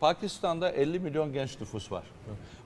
Pakistan'da 50 milyon genç nüfus var.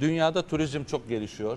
Dünyada turizm çok gelişiyor.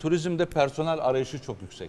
Turizmde personel arayışı çok yüksek.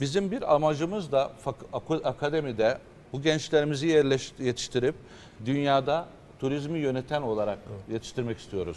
Bizim bir amacımız da akademide bu gençlerimizi yetiştirip dünyada turizmi yöneten olarak yetiştirmek istiyoruz.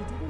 ETV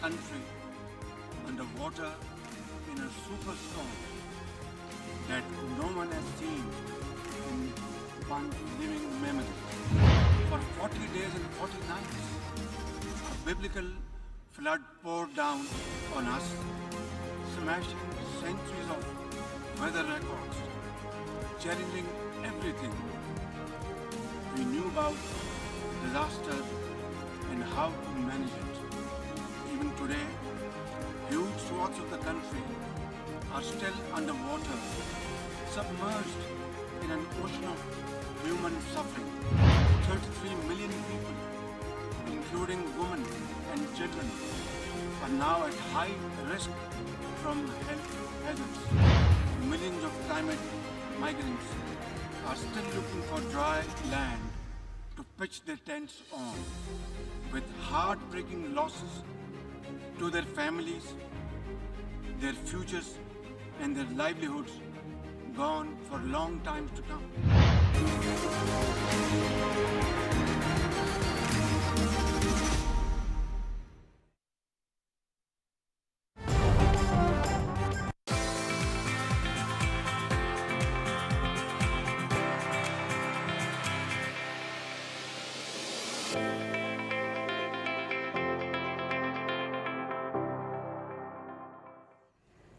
Country underwater in a superstorm that no one has seen in one's living memory. For 40 days and 40 nights, a biblical flood poured down on us, smashing centuries of weather records, challenging everything we knew about disaster and how to manage it. Even today, huge swaths of the country are still underwater, submerged in an ocean of human suffering. 33 million people, including women and children, are now at high risk from health hazards. Millions of climate migrants are still looking for dry land to pitch their tents on, with heartbreaking losses to their families, their futures and their livelihoods gone for long times to come.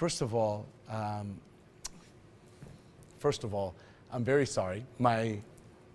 First of all, I'm very sorry.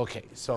Okay, so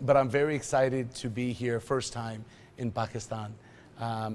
But I'm very excited to be here first time in Pakistan.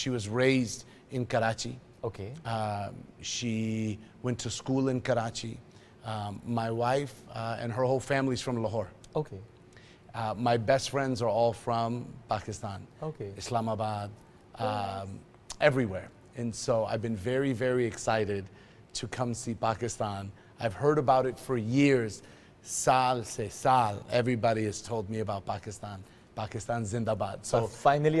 she was raised in Karachi. Okay. She went to school in Karachi. My wife and her whole family is from Lahore. Okay. My best friends are all from Pakistan. Okay. Islamabad, everywhere. And so I've been very, very excited to come see Pakistan. I've heard about it for years. Saal se saal, everybody has told me about Pakistan. Pakistan Zindabad. So finally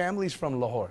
family is from Lahore.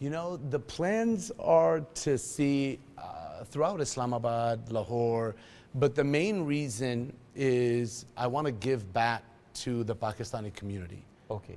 You know, the plans are to see throughout Islamabad, Lahore, but the main reason is I want to give back to the Pakistani community. Okay.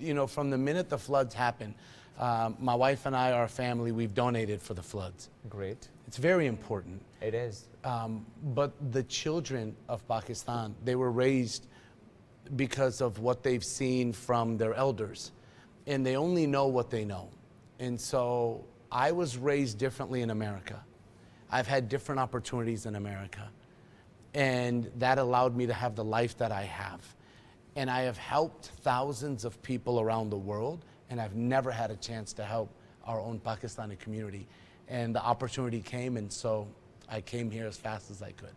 you know, from the minute the floods happened, my wife and I, our family, we've donated for the floods. Great. It's very important. It is. But the children of Pakistan, they were raised because of what they've seen from their elders, and they only know what they know. And so I was raised differently in America. I've had different opportunities in America, and that allowed me to have the life that I have. And I have helped thousands of people around the world, and I've never had a chance to help our own Pakistani community. And the opportunity came, and so I came here as fast as I could.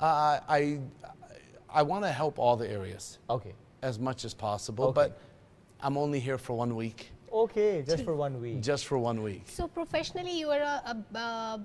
I want to help all the areas. Okay. As much as possible, Okay. but I'm only here for 1 week. Okay, just for 1 week. Just for 1 week. So professionally, you are a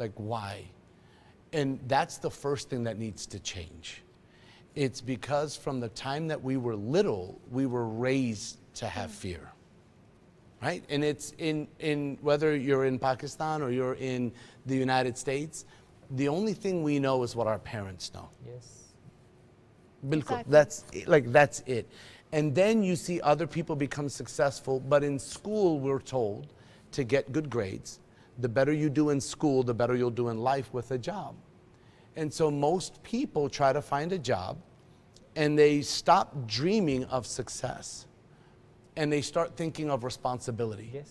Like why? And that's the first thing that needs to change. It's because from the time that we were little, we were raised to have fear. Right? And it's in whether you're in Pakistan or you're in the United States, the only thing we know is what our parents know. Yes. Bilkul. Exactly. That's it. And then you see other people become successful. But in school, we're told to get good grades. The better you do in school, the better you'll do in life with a job. And so most people try to find a job and they stop dreaming of success and they start thinking of responsibility. Yes.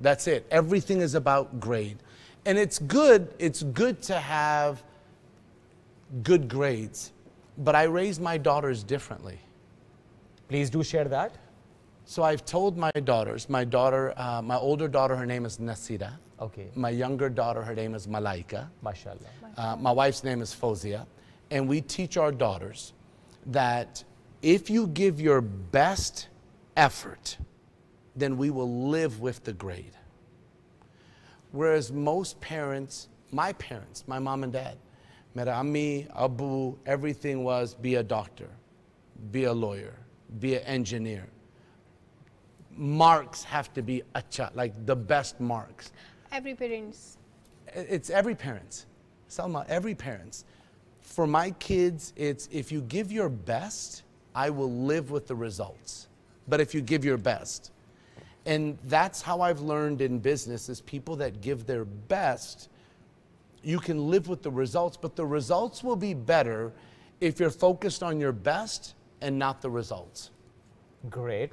That's it. Everything is about grade. And it's good to have good grades. But I raised my daughters differently. Please do share that. So I've told my daughters, my older daughter, her name is Nasira. Okay. My younger daughter, her name is Malaika. MashaAllah. My wife's name is Fozia. And we teach our daughters that if you give your best effort, then we will live with the grade. Whereas most parents, my mom and dad, Mera Ammi, Abu, everything was be a doctor, be a lawyer, be an engineer. Marks have to be acha, like the best marks. Every parents. It's every parents. Salma, every parents. For my kids, it's if you give your best, I will live with the results. But if you give your best. And that's how I've learned in business is people that give their best, you can live with the results, but the results will be better if you're focused on your best and not the results. Great.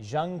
young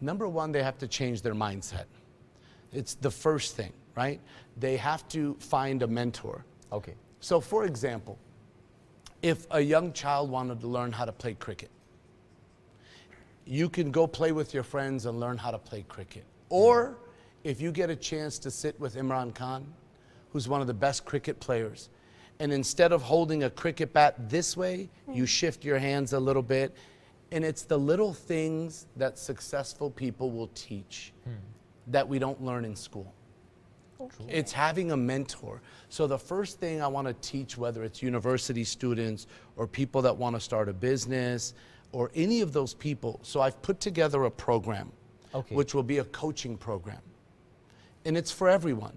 Number one, they have to change their mindset. It's the first thing, right? They have to find a mentor. Okay. So for example, if a young child wanted to learn how to play cricket, you can go play with your friends and learn how to play cricket. Or if you get a chance to sit with Imran Khan, who's one of the best cricket players, and instead of holding a cricket bat this way, you shift your hands a little bit. And it's the little things that successful people will teach that we don't learn in school. Okay. It's having a mentor. So the first thing I want to teach, whether it's university students or people that want to start a business or any of those people, so I've put together a program, which will be a coaching program. And it's for everyone.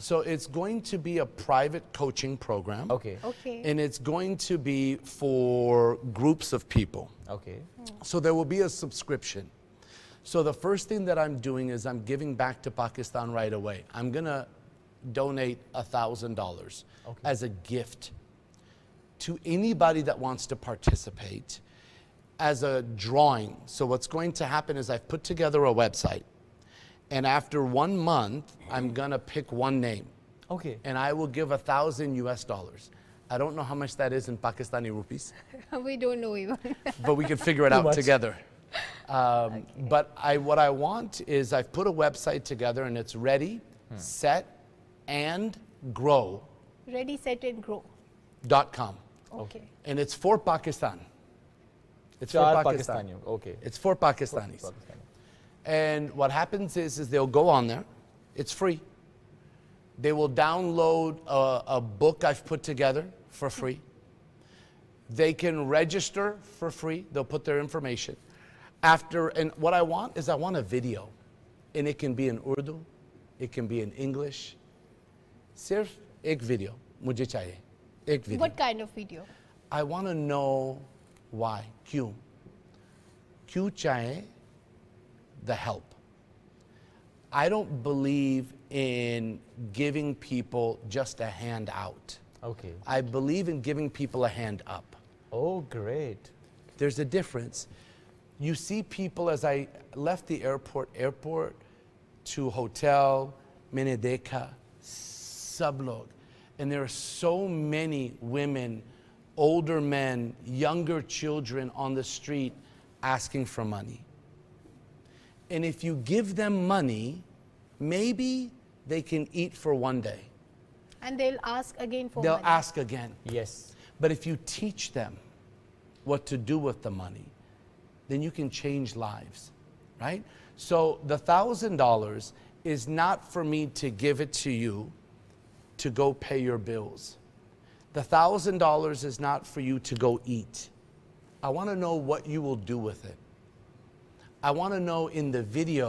So it's going to be a private coaching program. Okay. And it's going to be for groups of people. Okay. So there will be a subscription. So the first thing that I'm doing is I'm giving back to Pakistan right away. I'm going to donate $1,000 as a gift to anybody that wants to participate as a drawing. So what's going to happen is I've put together a website, and after 1 month, I'm gonna pick one name. Okay. And I will give $1,000 US. I don't know how much that is in Pakistani rupees. We don't know even. But we can figure it out together. But what I want is I've put a website together and it's ready, set, and grow. Ready, set, and grow. .com. Okay. And it's for Pakistan. It's for Pakistan. Okay. It's for Pakistanis. And what happens is they'll go on there. It's free. They will download a book I've put together for free. They can register for free. They'll put their information. And what I want is I want a video. And it can be in Urdu. It can be in English. Sirf ek video. Mujhe chahiye. Ek video. What kind of video? I want to know why. Kyun? Kyun chahiye the help? I don't believe in giving people just a hand out. Okay. I believe in giving people a hand up. Oh, great. There's a difference. You see people as I left the airport to hotel, maine dekha, sab log. And there are so many women, older men, younger children on the street asking for money. And if you give them money, maybe they can eat for one day. And they'll ask again for They'll money. ask again. Yes. But if you teach them what to do with the money, then you can change lives. right? So the $1,000 is not for me to give it to you to go pay your bills. The $1,000 is not for you to go eat. I want to know what you will do with it. I want to know in the video,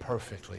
perfectly.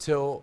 till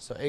so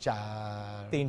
3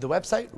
the website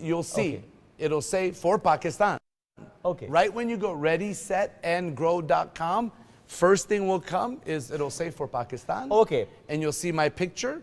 you'll see it'll say for Pakistan. Okay. Right when you go readysetandgrow.com, first thing will come is it'll say for Pakistan. Okay. And you'll see my picture.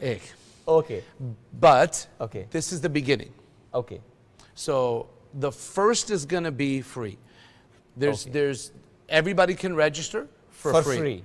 1। Okay. But okay, this is the beginning. Okay. So the first is going to be free. There's everybody can register for free.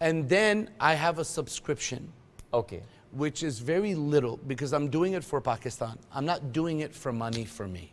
And then I have a subscription. Okay. Which is very little because I'm doing it for Pakistan. I'm not doing it for money for me.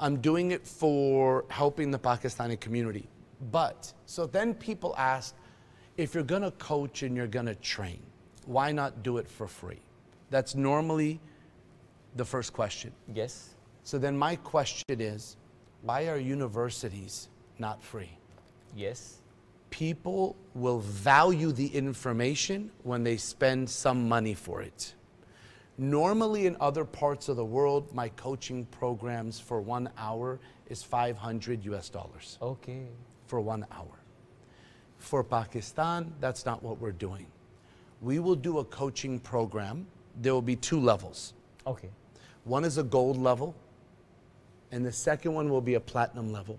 I'm doing it for helping the Pakistani community. But so then people ask, if you're going to coach and you're going to train, why not do it for free? That's normally the first question. Yes. So then my question is, why are universities not free? Yes. People will value the information when they spend some money for it. Normally in other parts of the world, my coaching programs for 1 hour is $500. Okay. For 1 hour. For Pakistan, that's not what we're doing. We will do a coaching program. There will be 2 levels. Okay. One is a gold level, and the second one will be a platinum level.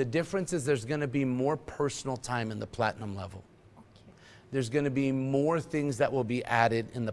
the difference is there's going to be more personal time in the platinum level. Okay. There's going to be more things that will be added in the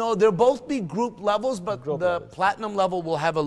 No, they'll both be group levels, but the platinum level will have a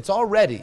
it's all ready.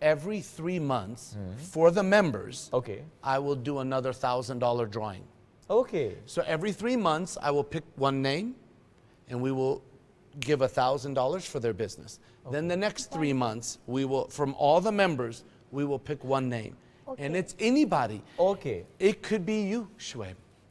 every 3 months for the members, okay, I will do another $1,000 drawing. Okay. So every 3 months, I will pick one name, and we will give $1,000 for their business. Okay. Then the next 3 months, we will, from all the members, we will pick one name, and it's anybody. Okay. It could be you, Shoaib.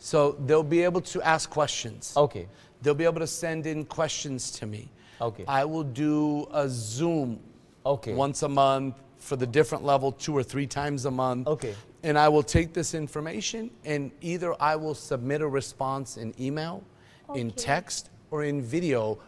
So they'll be able to ask questions. Okay. They'll be able to send in questions to me. Okay. I will do a Zoom. Okay. Once a month for the different level, 2 or 3 times a month. Okay. And I will take this information and either I will submit a response in email, in text, or in video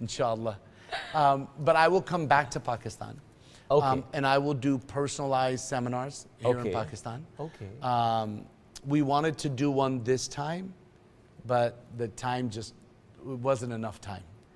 inshallah. But I will come back to Pakistan. Okay. And I will do personalized seminars here in Pakistan. Okay. We wanted to do one this time, but the time just wasn't enough time.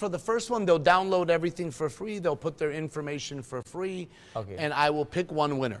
For the first one they'll download everything for free, they'll put their information for free, and I will pick one winner.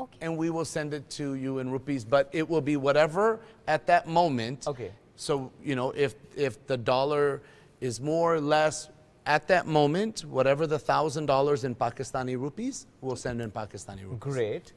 Okay. And we will send it to you in rupees, but it will be whatever at that moment. Okay. So, you know, if the dollar is more or less at that moment, whatever the $1,000 in Pakistani rupees, we'll send in Pakistani rupees. Great.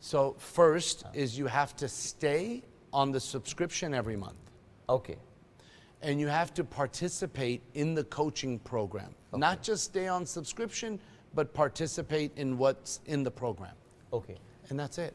So first is you have to stay on the subscription every month. Okay. And you have to participate in the coaching program. Okay. Not just stay on subscription, but participate in what's in the program. Okay. And that's it.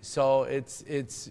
So it's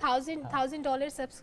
$1,000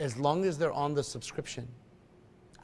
As long as they're on the subscription.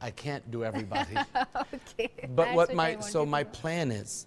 I can't do everybody. Okay. But what my plan is,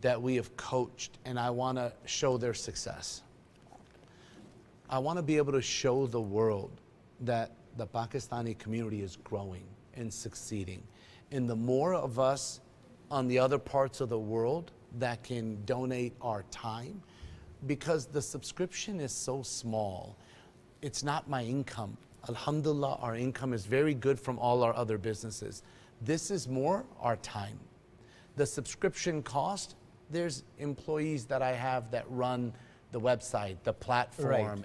that we have coached, and I want to show their success. I want to be able to show the world that the Pakistani community is growing and succeeding. And the more of us on the other parts of the world that can donate our time, because the subscription is so small, it's not my income. Alhamdulillah, our income is very good from all our other businesses. This is more our time. The subscription cost, there's employees that I have that run the website, the platform,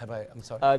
I'm sorry.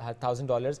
$1,000,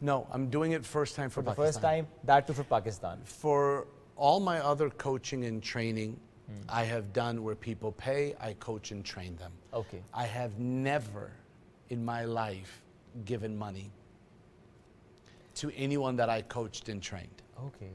No, I'm doing it first time for Pakistan. First time, that too for Pakistan. For all my other coaching and training, I have done where people pay, I coach and train them. Okay. I have never in my life given money to anyone that I coached and trained. Okay.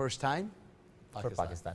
first time for Pakistan.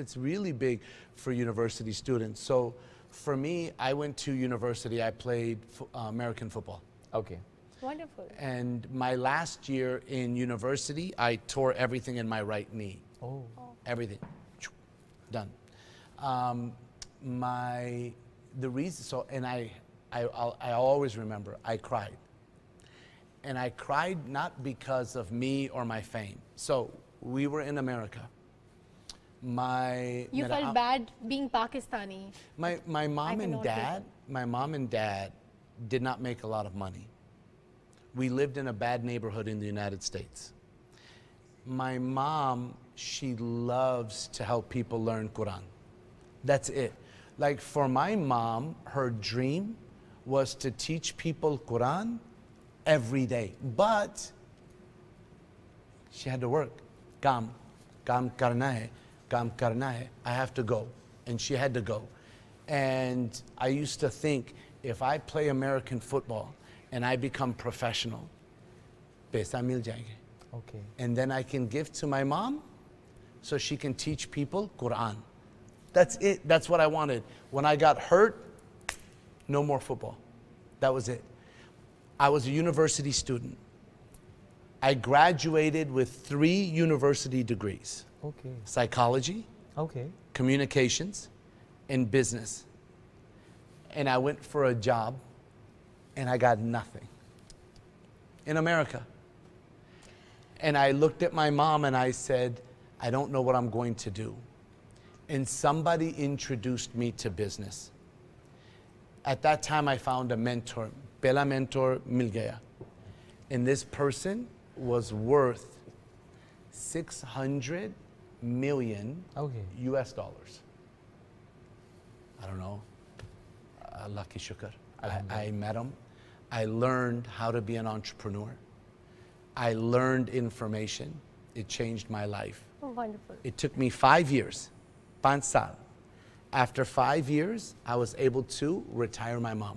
it's really big for university students. So for me, I went to university, I played American football. Okay. Wonderful. And my last year in university, I tore everything in my right knee. Oh. Everything. Done. The reason, so, and I always remember, I cried. And I cried not because of me or my fame. So, we were in America. You felt bad being Pakistani. My mom and dad did not make a lot of money. We lived in a bad neighborhood in the United States. My mom, she loves to help people learn Quran. That's it. Like for my mom, her dream was to teach people Quran every day, but she had to work. Kam karna hai, I have to go. And she had to go. And I used to think, if I play American football and I become professional, paisa mil jayenge. Okay. And then I can give to my mom so she can teach people Quran. That's it. That's what I wanted. When I got hurt, no more football. That was it. I was a university student. I graduated with 3 university degrees. Okay. Psychology, Okay. communications, and business. And I went for a job and I got nothing in America. And I looked at my mom and I said, I don't know what I'm going to do. And somebody introduced me to business. At that time, I found a mentor. Pehla mentor mil gaya. And this person was worth 600 million US dollars. I don't know. Allah ki shukr. I met him. I learned how to be an entrepreneur. I learned information. It changed my life. Oh, wonderful. It took me 5 years, 5 saal. After 5 years, I was able to retire my mom.